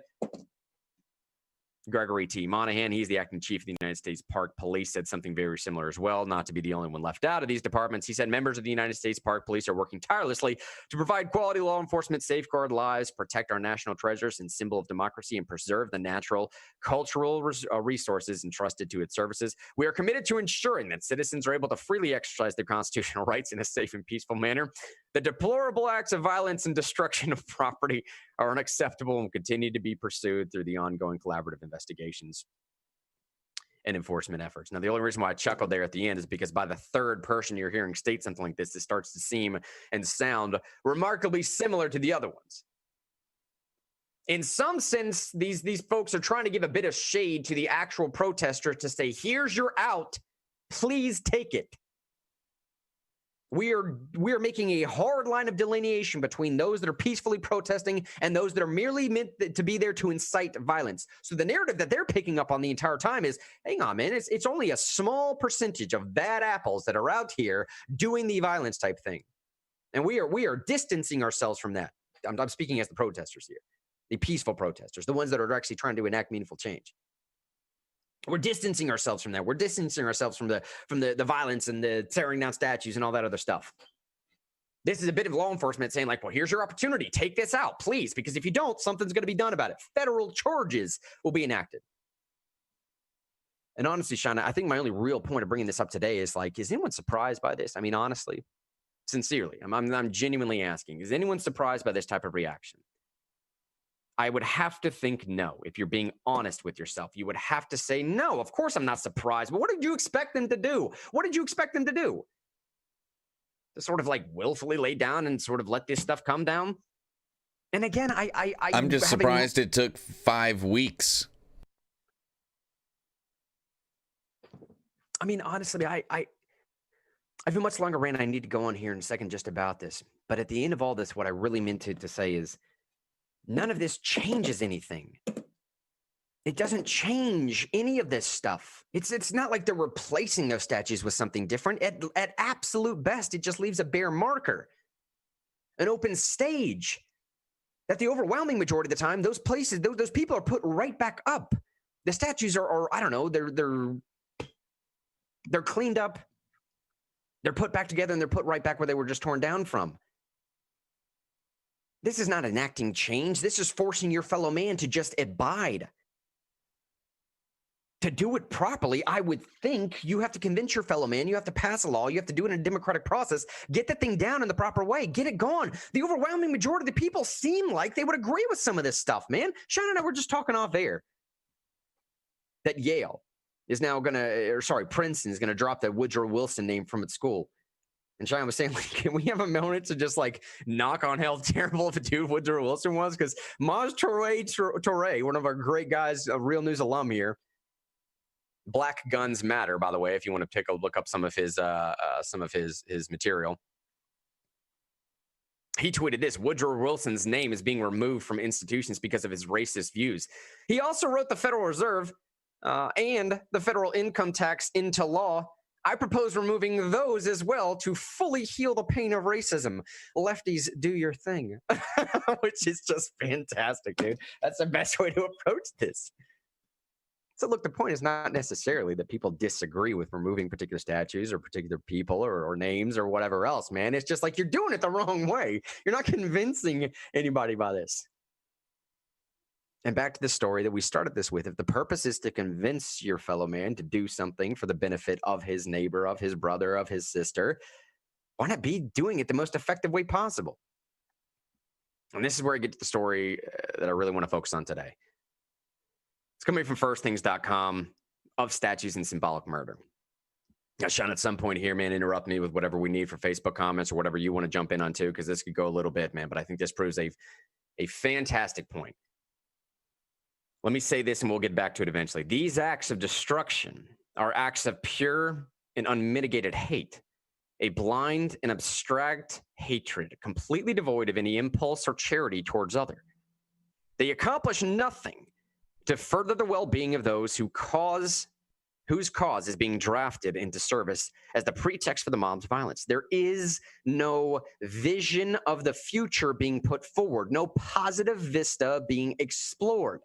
Gregory T. Monahan, he's the acting chief of the United States Park Police, said something very similar as well, not to be the only one left out of these departments. He said members of the United States Park Police are working tirelessly to provide quality law enforcement, safeguard lives, protect our national treasures and symbol of democracy, and preserve the natural, cultural resources entrusted to its services. We are committed to ensuring that citizens are able to freely exercise their constitutional rights in a safe and peaceful manner. The deplorable acts of violence and destruction of property are unacceptable and will continue to be pursued through the ongoing collaborative investigations and enforcement efforts. Now, the only reason why I chuckled there at the end is because by the third person you're hearing state something like this, it starts to seem and sound remarkably similar to the other ones. In some sense, these folks are trying to give a bit of shade to the actual protester to say, here's your out, please take it. We are making a hard line of delineation between those that are peacefully protesting and those that are merely meant to be there to incite violence. So the narrative that they're picking up on the entire time is, hang on, man, it's only a small percentage of bad apples that are out here doing the violence type thing. And we are distancing ourselves from that. I'm speaking as the protesters here, the peaceful protesters, the ones that are actually trying to enact meaningful change. We're distancing ourselves from that. We're distancing ourselves from the violence and the tearing down statues and all that other stuff. This is a bit of law enforcement saying, like, well, here's your opportunity. Take this out, please, because if you don't, something's going to be done about it. Federal charges will be enacted. And honestly, Shauna, I think my only real point of bringing this up today is, like, is anyone surprised by this? I mean, honestly, sincerely, I'm genuinely asking, is anyone surprised by this type of reaction? I would have to think no. If you're being honest with yourself, you would have to say, no, of course I'm not surprised. But what did you expect them to do? What did you expect them to do? To sort of like willfully lay down and sort of let this stuff come down? And again, I'm just surprised it took 5 weeks. I mean, honestly, I have a much longer rant I need to go on here in a second just about this. But at the end of all this, what I really meant to say is none of this changes anything. It doesn't change any of this stuff. It's not like they're replacing those statues with something different. At absolute best, it just leaves a bare marker, an open stage that the overwhelming majority of the time, those places, those people are put right back up. The statues are I don't know, they're cleaned up. They're put back together and they're put right back where they were just torn down from. This is not enacting change. This is forcing your fellow man to just abide. To do it properly, I would think you have to convince your fellow man. You have to pass a law. You have to do it in a democratic process. Get the thing down in the proper way. Get it gone. The overwhelming majority of the people seem like they would agree with some of this stuff, man. Shannon and I were just talking off air that Yale is now Princeton is going to drop that Woodrow Wilson name from its school. And Cheyenne was saying, like, can we have a moment to just, like, knock on how terrible of a dude Woodrow Wilson was? Because Maj Toure, one of our great guys, a Real News alum here, Black Guns Matter, by the way, if you want to take a look up some of his material. He tweeted this: Woodrow Wilson's name is being removed from institutions because of his racist views. He also wrote the Federal Reserve and the federal income tax into law. I propose removing those as well to fully heal the pain of racism. Lefties, do your thing. Which is just fantastic, dude. That's the best way to approach this. So look, the point is not necessarily that people disagree with removing particular statues or particular people or names or whatever else, man. It's just like you're doing it the wrong way. You're not convincing anybody by this. And back to the story that we started this with. If the purpose is to convince your fellow man to do something for the benefit of his neighbor, of his brother, of his sister, why not be doing it the most effective way possible? And this is where I get to the story that I really want to focus on today. It's coming from firstthings.com of statues and symbolic murder. Now, Sean, at some point here, man, interrupt me with whatever we need for Facebook comments or whatever you want to jump in on too, because this could go a little bit, man. But I think this proves a fantastic point. Let me say this and we'll get back to it eventually. These acts of destruction are acts of pure and unmitigated hate, a blind and abstract hatred, completely devoid of any impulse or charity towards other. They accomplish nothing to further the well-being of those whose cause is being drafted into service as the pretext for the mob's violence. There is no vision of the future being put forward, no positive vista being explored.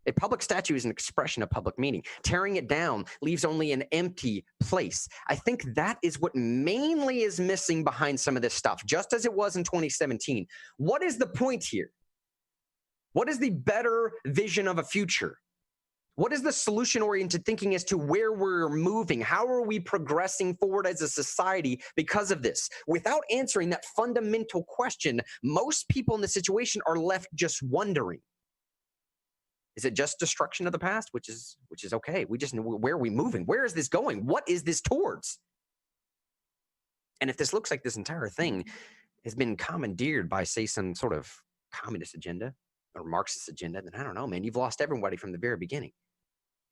A public statue is an expression of public meaning. Tearing it down leaves only an empty place. I think that is what mainly is missing behind some of this stuff, just as it was in 2017. What is the point here? What is the better vision of a future? What is the solution-oriented thinking as to where we're moving? How are we progressing forward as a society because of this? Without answering that fundamental question, most people in the situation are left just wondering. Is it just destruction of the past? Which is okay. We just know, where are we moving? Where is this going? What is this towards? And if this looks like this entire thing has been commandeered by, say, some sort of communist agenda or Marxist agenda, then I don't know, man. You've lost everybody from the very beginning.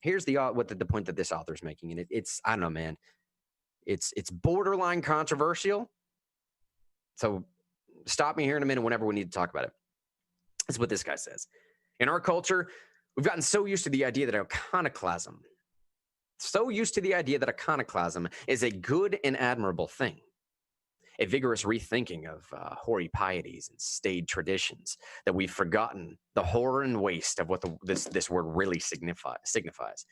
Here's the point that this author is making, and it's I don't know, man. It's borderline controversial. So stop me here in a minute whenever we need to talk about it. This is what this guy says. In our culture, we've gotten so used to the idea that iconoclasm is a good and admirable thing. a vigorous rethinking of hoary pieties and staid traditions, that we've forgotten the horror and waste of what this word really signifies.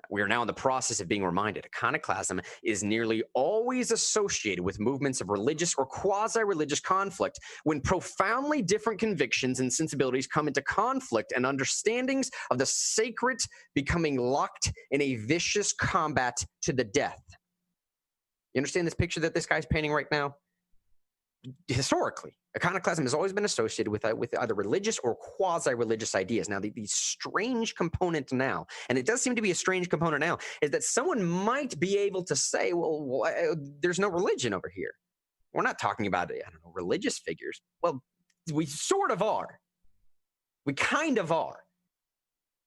We are now in the process of being reminded iconoclasm is nearly always associated with movements of religious or quasi-religious conflict when profoundly different convictions and sensibilities come into conflict and understandings of the sacred becoming locked in a vicious combat to the death. You understand this picture that this guy's painting right now? Historically, iconoclasm has always been associated with either religious or quasi-religious ideas. Now, the strange component now, and it does seem to be a strange component now, is that someone might be able to say, well, there's no religion over here. We're not talking about, religious figures. Well, we sort of are. We kind of are.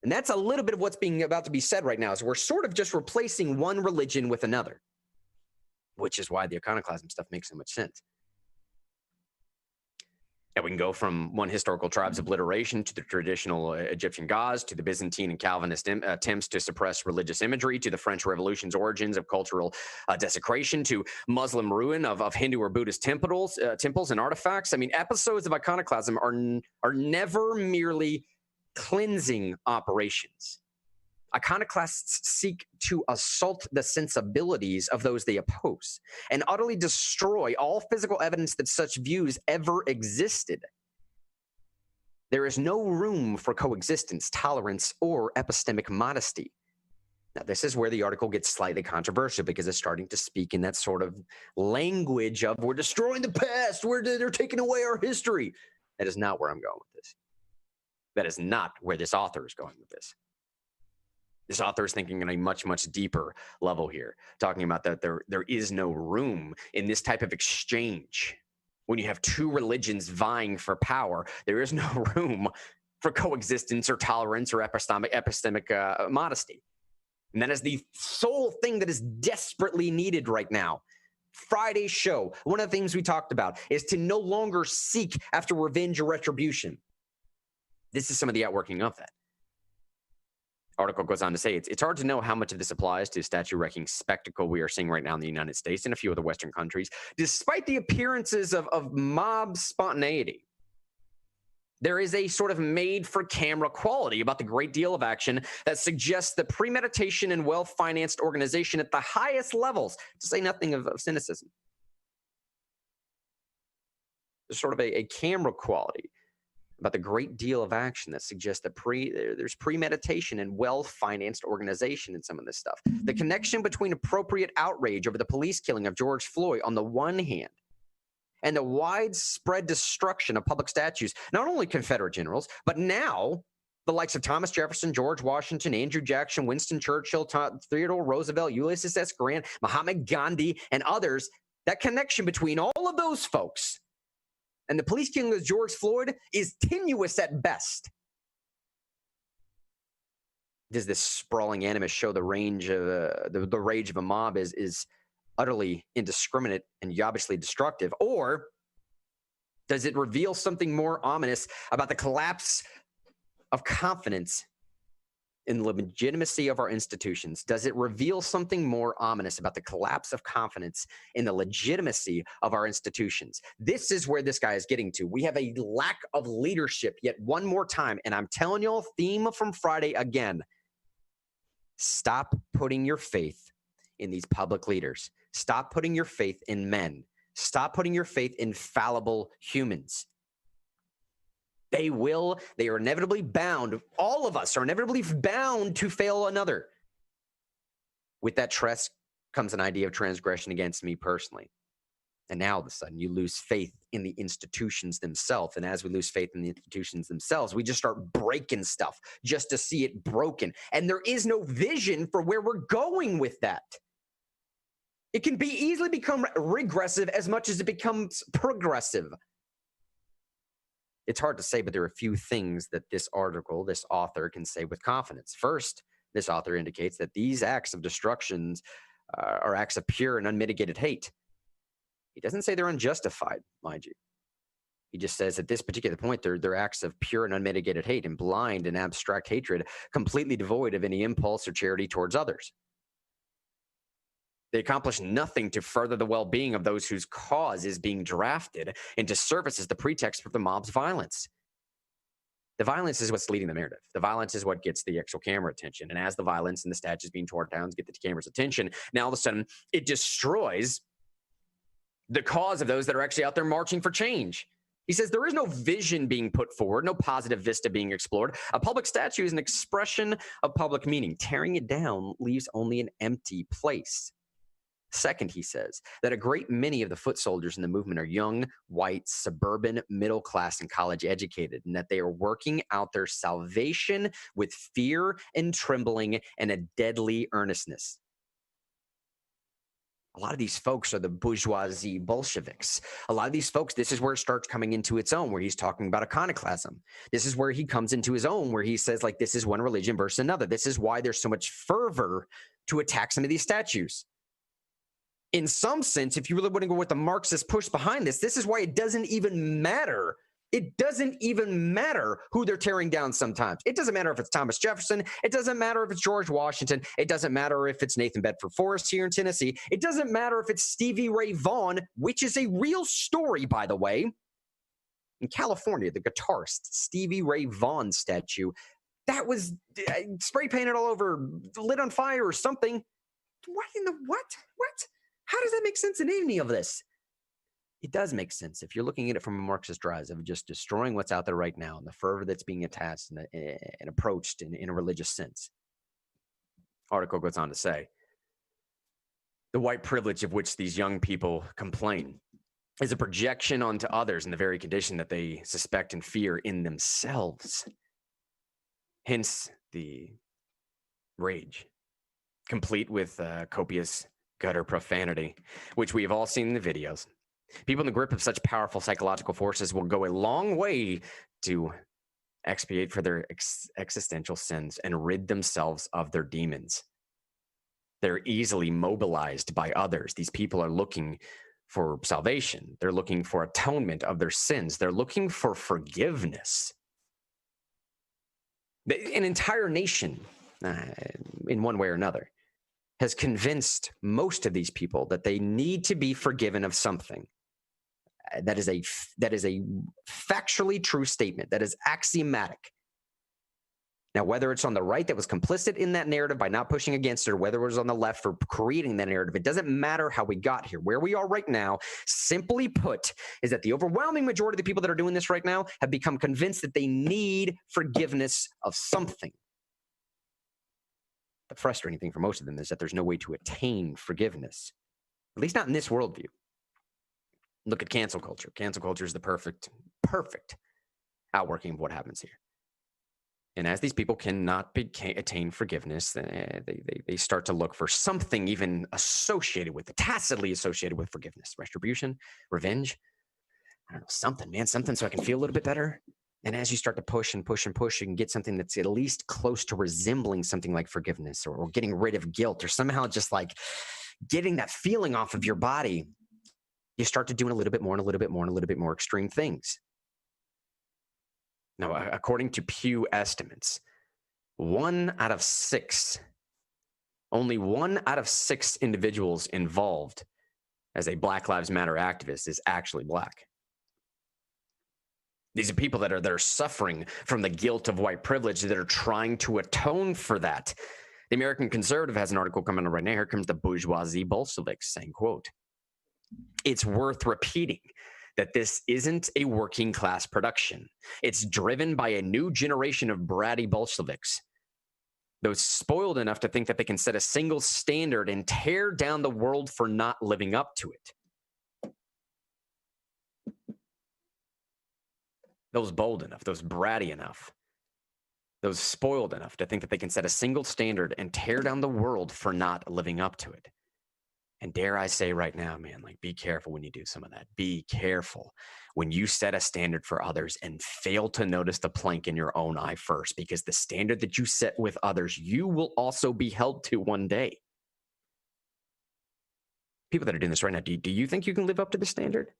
And that's a little bit of what's being about to be said right now, is we're sort of just replacing one religion with another, which is why the iconoclasm stuff makes so much sense. And we can go from one historical tribe's obliteration to the traditional Egyptian gods, to the Byzantine and Calvinist attempts to suppress religious imagery, to the French Revolution's origins of cultural desecration, to Muslim ruin of Hindu or Buddhist temples and artifacts. I mean, episodes of iconoclasm are never merely cleansing operations. Iconoclasts seek to assault the sensibilities of those they oppose and utterly destroy all physical evidence that such views ever existed. There is no room for coexistence, tolerance, or epistemic modesty. Now, this is where the article gets slightly controversial, because it's starting to speak in that sort of language of, we're destroying the past, they're taking away our history. That is not where I'm going with this. That is not where this author is going with this. This author is thinking on a much, much deeper level here, talking about that there is no room in this type of exchange. When you have two religions vying for power, there is no room for coexistence or tolerance or epistemic modesty. And that is the sole thing that is desperately needed right now. Friday's show, one of the things we talked about is to no longer seek after revenge or retribution. This is some of the outworking of that. Article goes on to say it's hard to know how much of this applies to the statue-wrecking spectacle we are seeing right now in the United States and a few other Western countries. Despite the appearances of mob spontaneity, there is a sort of made-for-camera quality about the great deal of action that suggests the premeditation and well-financed organization at the highest levels, to say nothing of cynicism. There's sort of a camera quality about the great deal of action that suggests that there's premeditation and well-financed organization in some of this stuff. The connection between appropriate outrage over the police killing of George Floyd on the one hand and the widespread destruction of public statues, not only Confederate generals, but now the likes of Thomas Jefferson, George Washington, Andrew Jackson, Winston Churchill, Theodore Roosevelt, Ulysses S. Grant, Mahatma Gandhi, and others, that connection between all of those folks and the police killing of George Floyd is tenuous at best. Does this sprawling animus show the range of the rage of a mob is utterly indiscriminate and obviously destructive? Or does it reveal something more ominous about the collapse of confidence in the legitimacy of our institutions? Does it reveal something more ominous about the collapse of confidence in the legitimacy of our institutions? This is where this guy is getting to. We have a lack of leadership yet one more time. And I'm telling y'all, theme from Friday again. Stop putting your faith in these public leaders. Stop putting your faith in men. Stop putting your faith in fallible humans. They are inevitably bound. All of us are inevitably bound to fail another. With that trust comes an idea of transgression against me personally. And now all of a sudden you lose faith in the institutions themselves. And as we lose faith in the institutions themselves, we just start breaking stuff just to see it broken. And there is no vision for where we're going with that. It can be easily become regressive as much as it becomes progressive. It's hard to say, but there are a few things that this author can say with confidence. First, this author indicates that these acts of destructions are acts of pure and unmitigated hate. He doesn't say they're unjustified, mind you. He just says at this particular point, they're acts of pure and unmitigated hate and blind and abstract hatred, completely devoid of any impulse or charity towards others. They accomplish nothing to further the well-being of those whose cause is being drafted into service as the pretext for the mob's violence. The violence is what's leading the narrative. The violence is what gets the actual camera attention. And as the violence and the statues being torn down get the camera's attention, now all of a sudden it destroys the cause of those that are actually out there marching for change. He says there is no vision being put forward, no positive vista being explored. A public statue is an expression of public meaning. Tearing it down leaves only an empty place. Second, he says that a great many of the foot soldiers in the movement are young, white, suburban, middle class, and college educated, and that they are working out their salvation with fear and trembling and a deadly earnestness. A lot of these folks are the bourgeoisie Bolsheviks. A lot of these folks, this is where it starts coming into its own, where he's talking about iconoclasm. This is where he comes into his own, where he says, like, this is one religion versus another. This is why there's so much fervor to attack some of these statues. In some sense, if you really want to go with the Marxist push behind this, this is why it doesn't even matter. It doesn't even matter who they're tearing down sometimes. It doesn't matter if it's Thomas Jefferson. It doesn't matter if it's George Washington. It doesn't matter if it's Nathan Bedford Forrest here in Tennessee. It doesn't matter if it's Stevie Ray Vaughan, which is a real story, by the way. In California, the guitarist Stevie Ray Vaughan statue, that was spray painted all over, lit on fire or something. What in the what? What? How does that make sense in any of this? It does make sense if you're looking at it from a Marxist rise of just destroying what's out there right now and the fervor that's being attached and approached in a religious sense. Article goes on to say, the white privilege of which these young people complain is a projection onto others in the very condition that they suspect and fear in themselves. Hence the rage, complete with copious gutter profanity, which we have all seen in the videos. People in the grip of such powerful psychological forces will go a long way to expiate for their existential sins and rid themselves of their demons. They're easily mobilized by others. These people are looking for salvation. They're looking for atonement of their sins. They're looking for forgiveness. An entire nation, in one way or another, has convinced most of these people that they need to be forgiven of something. That is a factually true statement. That is axiomatic. Now, whether it's on the right that was complicit in that narrative by not pushing against it, or whether it was on the left for creating that narrative, it doesn't matter how we got here. Where we are right now, simply put, is that the overwhelming majority of the people that are doing this right now have become convinced that they need forgiveness of something. The frustrating thing for most of them is that there's no way to attain forgiveness, at least not in this worldview. Look at cancel culture. Cancel culture is the perfect outworking of what happens here. And as these people cannot attain forgiveness, they start to look for something even associated with it, tacitly associated with forgiveness, retribution, revenge. I don't know, something, man, something so I can feel a little bit better. And as you start to push and push and push, you can get something that's at least close to resembling something like forgiveness or getting rid of guilt or somehow just like getting that feeling off of your body. You start to doing a little bit more and a little bit more and a little bit more extreme things. Now, according to Pew estimates, only 1 out of 6 individuals involved as a Black Lives Matter activist is actually Black. These are people that are suffering from the guilt of white privilege, that are trying to atone for that. The American Conservative has an article coming on right now. Here comes the bourgeoisie Bolsheviks saying, quote, "It's worth repeating that this isn't a working class production. It's driven by a new generation of bratty Bolsheviks, those spoiled enough to think that they can set a single standard and tear down the world for not living up to it. Those bold enough, those bratty enough, those spoiled enough to think that they can set a single standard and tear down the world for not living up to it." And dare I say right now, man, like, be careful when you do some of that. Be careful when you set a standard for others and fail to notice the plank in your own eye first, because the standard that you set with others, you will also be held to one day. People that are doing this right now, do you think you can live up to the standard?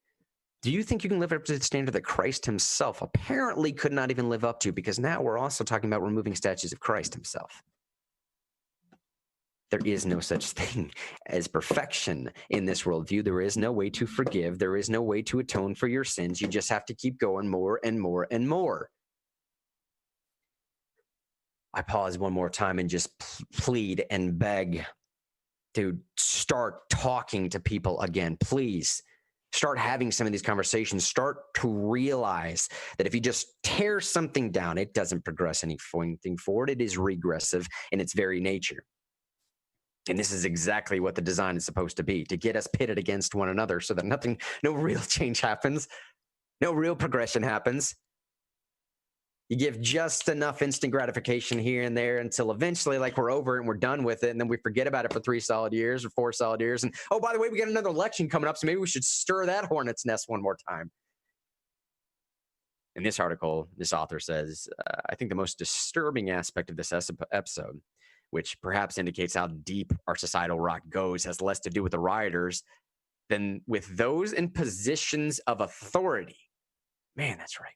Do you think you can live up to the standard that Christ himself apparently could not even live up to? Because now we're also talking about removing statues of Christ himself. There is no such thing as perfection in this worldview. There is no way to forgive. There is no way to atone for your sins. You just have to keep going more and more and more. I pause one more time and just plead and beg to start talking to people again. Please start having some of these conversations. Start to realize that if you just tear something down, it doesn't progress anything forward. It is regressive in its very nature. And this is exactly what the design is supposed to be, to get us pitted against one another so that no real change happens, no real progression happens. You give just enough instant gratification here and there until eventually, like, we're over and we're done with it, and then we forget about it for 3 solid years or 4 solid years. And, oh, by the way, we got another election coming up, so maybe we should stir that hornet's nest one more time. In this article, this author says, I think the most disturbing aspect of this episode, which perhaps indicates how deep our societal rot goes, has less to do with the rioters than with those in positions of authority. Man, that's right.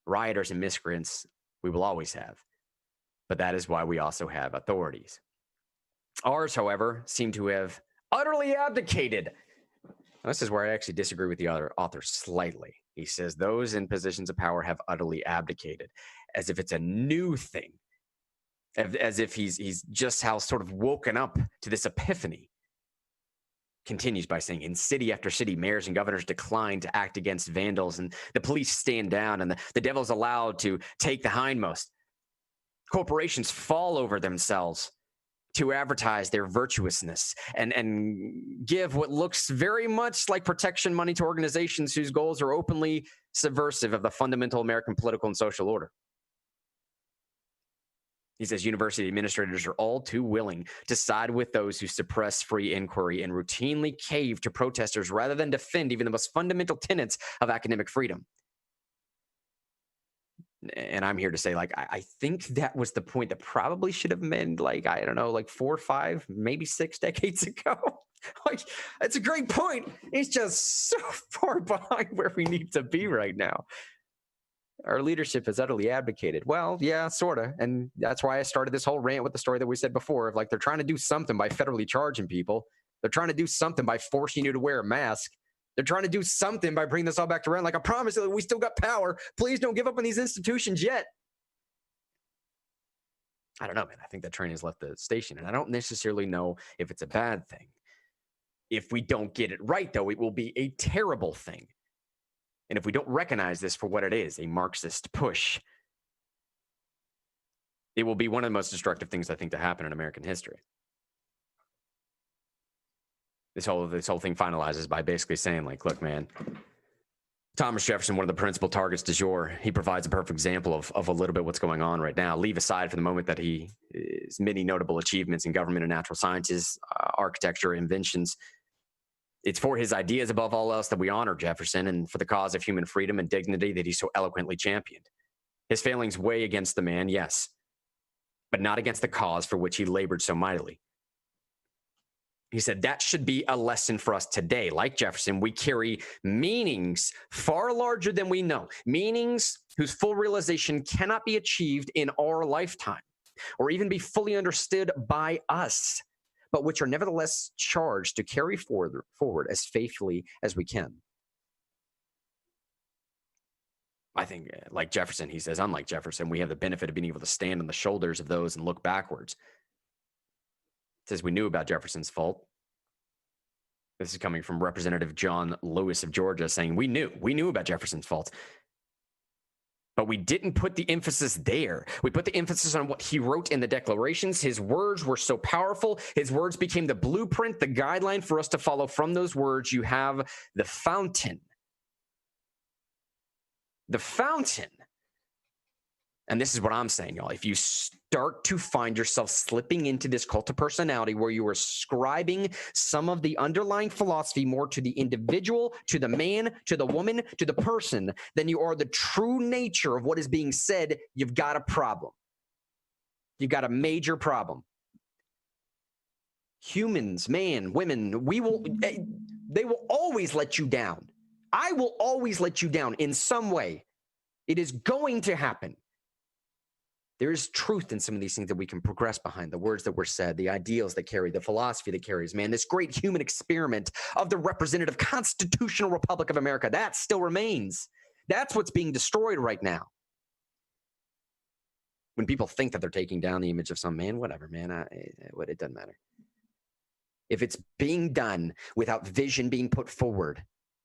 Rioters and miscreants we will always have, but that is why we also have authorities. Ours, however, seem to have utterly abdicated. Now, this is where I actually disagree with the other author slightly. He says those in positions of power have utterly abdicated, as if it's a new thing, as if he's just how sort of woken up to this epiphany. Continues by saying, in city after city, mayors and governors decline to act against vandals, and the police stand down, and the devil's allowed to take the hindmost. Corporations fall over themselves to advertise their virtuousness and give what looks very much like protection money to organizations whose goals are openly subversive of the fundamental American political and social order. He says university administrators are all too willing to side with those who suppress free inquiry and routinely cave to protesters rather than defend even the most fundamental tenets of academic freedom. And I'm here to say, like, I think that was the point that probably should have been, like, I don't know, like 4 or 5, maybe 6 decades ago. Like, it's a great point. It's just so far behind where we need to be right now. Our leadership has utterly abdicated. Well, yeah, sort of. And that's why I started this whole rant with the story that we said before of, like, they're trying to do something by federally charging people. They're trying to do something by forcing you to wear a mask. They're trying to do something by bringing this all back to rent. Like, I promise you, we still got power. Please don't give up on these institutions yet. I don't know, man. I think that train has left the station, and I don't necessarily know if it's a bad thing. If we don't get it right, though, it will be a terrible thing. And if we don't recognize this for what it is, a Marxist push, it will be one of the most destructive things, I think, to happen in American history. This whole thing finalizes by basically saying, like, look, man, Thomas Jefferson, one of the principal targets du jour, he provides a perfect example of a little bit what's going on right now. Leave aside for the moment that his many notable achievements in government and natural sciences, architecture, inventions. It's for his ideas above all else that we honor Jefferson, and for the cause of human freedom and dignity that he so eloquently championed. His failings weigh against the man, yes, but not against the cause for which he labored so mightily. He said that should be a lesson for us today. Like Jefferson, we carry meanings far larger than we know, meanings whose full realization cannot be achieved in our lifetime or even be fully understood by us, but which are nevertheless charged to carry forward as faithfully as we can. I think, like Jefferson, he says, unlike Jefferson, we have the benefit of being able to stand on the shoulders of those and look backwards. It says we knew about Jefferson's fault. This is coming from Representative John Lewis of Georgia saying, we knew about Jefferson's fault. But we didn't put the emphasis there. We put the emphasis on what he wrote in the declarations. His words were so powerful. His words became the blueprint, the guideline for us to follow. From those words, you have the fountain. The fountain. And this is what I'm saying, y'all. If you start to find yourself slipping into this cult of personality where you are ascribing some of the underlying philosophy more to the individual, to the man, to the woman, to the person, than you are the true nature of what is being said, you've got a problem. You've got a major problem. Humans, man, women, they will always let you down. I will always let you down in some way. It is going to happen. There is truth in some of these things that we can progress behind, the words that were said, the ideals that carry, the philosophy that carries, man. This great human experiment of the representative constitutional republic of America, that still remains. That's what's being destroyed right now. When people think that they're taking down the image of some man, whatever, man, it doesn't matter. If it's being done without vision being put forward,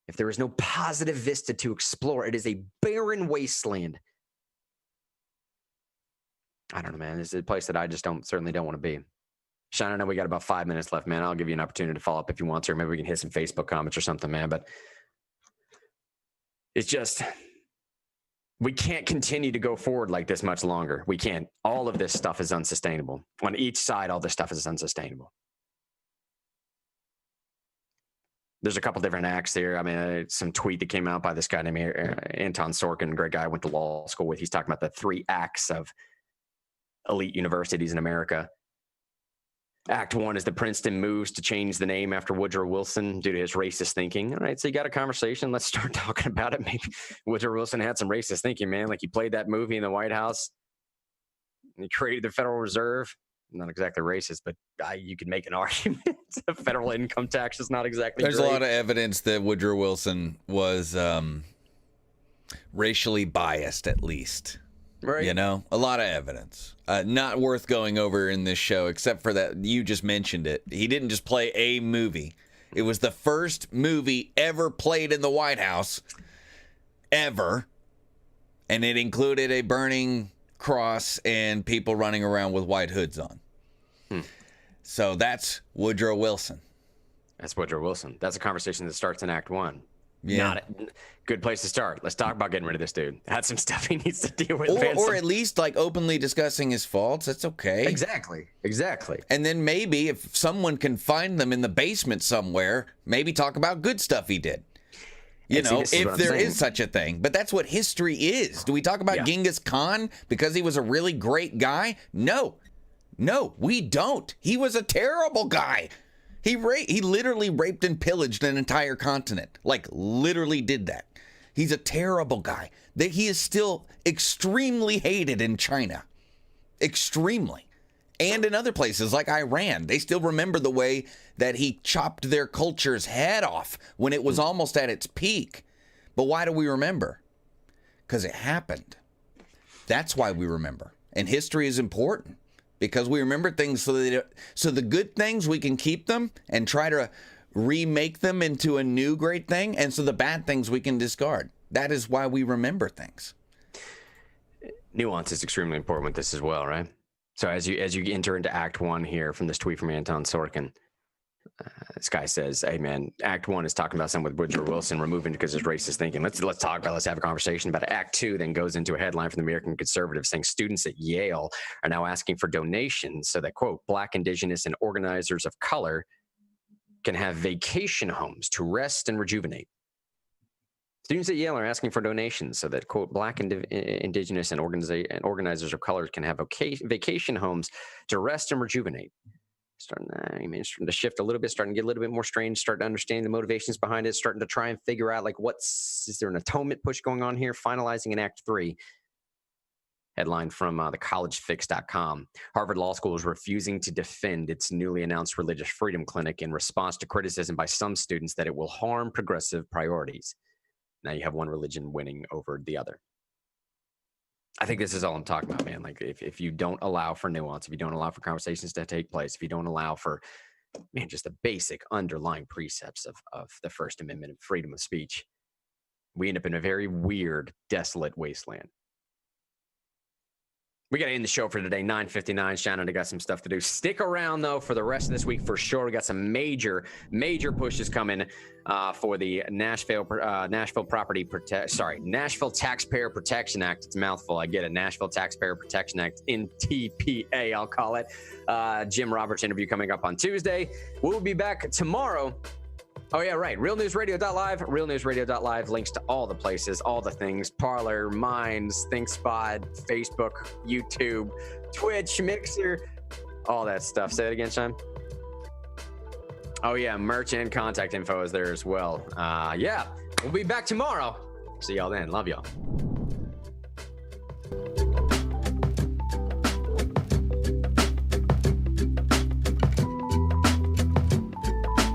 if there is no positive vista to explore, it is a barren wasteland. I don't know, man. This is a place that I just certainly don't want to be. Sean, I know we got about 5 minutes left, man. I'll give you an opportunity to follow up if you want to, or maybe we can hit some Facebook comments or something, man. But it's just, we can't continue to go forward like this much longer. We can't. All of this stuff is unsustainable. On each side, all this stuff is unsustainable. There's a couple different acts here. I mean, some tweet that came out by this guy named Anton Sorkin, great guy I went to law school with. He's talking about the 3 acts of elite universities in America. Act 1 is the Princeton moves to change the name after Woodrow Wilson due to his racist thinking. All right, so you got a conversation. Let's start talking about it. Maybe Woodrow Wilson had some racist thinking, man. Like, he played that movie in the White House. And he created the Federal Reserve. Not exactly racist, but you could make an argument. The federal income tax is not exactly There's great. a lot of evidence that Woodrow Wilson was racially biased, at least. Right. You know, a lot of evidence. Not worth going over in this show, except for that you just mentioned it. He didn't just play a movie. It was the first movie ever played in the White House, ever. And it included a burning cross and people running around with white hoods on. So that's Woodrow Wilson. That's Woodrow Wilson. That's a conversation that starts in Act 1. Yeah. Not a good place to start. Let's talk about getting rid of this dude. Had some stuff he needs to deal with. Or at least like openly discussing his faults. That's okay. Exactly. And then maybe if someone can find them in the basement somewhere, maybe talk about good stuff he did. You know, if there is such a thing. But that's what history is. Do we talk about Genghis Khan because he was a really great guy? No, we don't. He was a terrible guy. He literally raped and pillaged an entire continent. Like, literally did that. He's a terrible guy. He is still extremely hated in China. Extremely. And in other places like Iran. They still remember the way that he chopped their culture's head off when it was almost at its peak. But why do we remember? Because it happened. That's why we remember. And history is important. Because we remember things so the good things, we can keep them and try to remake them into a new great thing. And so the bad things we can discard. That is why we remember things. Nuance is extremely important with this as well, right? So as you enter into Act 1 here from this tweet from Anton Sorkin, this guy says, hey, man, Act 1 is talking about something with Woodrow Wilson removing because of his racist thinking. Let's talk about it. Let's have a conversation about it. Act 2 then goes into a headline from the American Conservative saying students at Yale are now asking for donations so that, quote, Black, Indigenous, and organizers of color can have vacation homes to rest and rejuvenate. Students at Yale are asking for donations so that, quote, Black, Indigenous, and organizers of color can have vacation homes to rest and rejuvenate. Starting to shift a little bit, starting to get a little bit more strange, starting to understand the motivations behind it, starting to try and figure out, like, is there an atonement push going on here? Finalizing in Act 3. Headline from thecollegefix.com. Harvard Law School is refusing to defend its newly announced religious freedom clinic in response to criticism by some students that it will harm progressive priorities. Now you have one religion winning over the other. I think this is all I'm talking about, man. Like, if you don't allow for nuance, if you don't allow for conversations to take place, if you don't allow for, man, just the basic underlying precepts of the First Amendment and freedom of speech, we end up in a very weird, desolate wasteland. We got to end the show for today, 9:59. Shannon, I got some stuff to do. Stick around, though, for the rest of this week for sure. We got some major pushes coming for the Nashville Taxpayer Protection Act. It's a mouthful. I get it. Nashville Taxpayer Protection Act, NTPA, I'll call it. Jim Roberts interview coming up on Tuesday. We'll be back tomorrow. Oh, yeah, right. realnewsradio.live, links to all the places, all the things, Parler, Minds, ThinkSpot, Facebook, YouTube, Twitch, Mixer, all that stuff. Say it again, Sean. Oh, yeah, merch and contact info is there as well. Yeah, we'll be back tomorrow. See y'all then. Love y'all.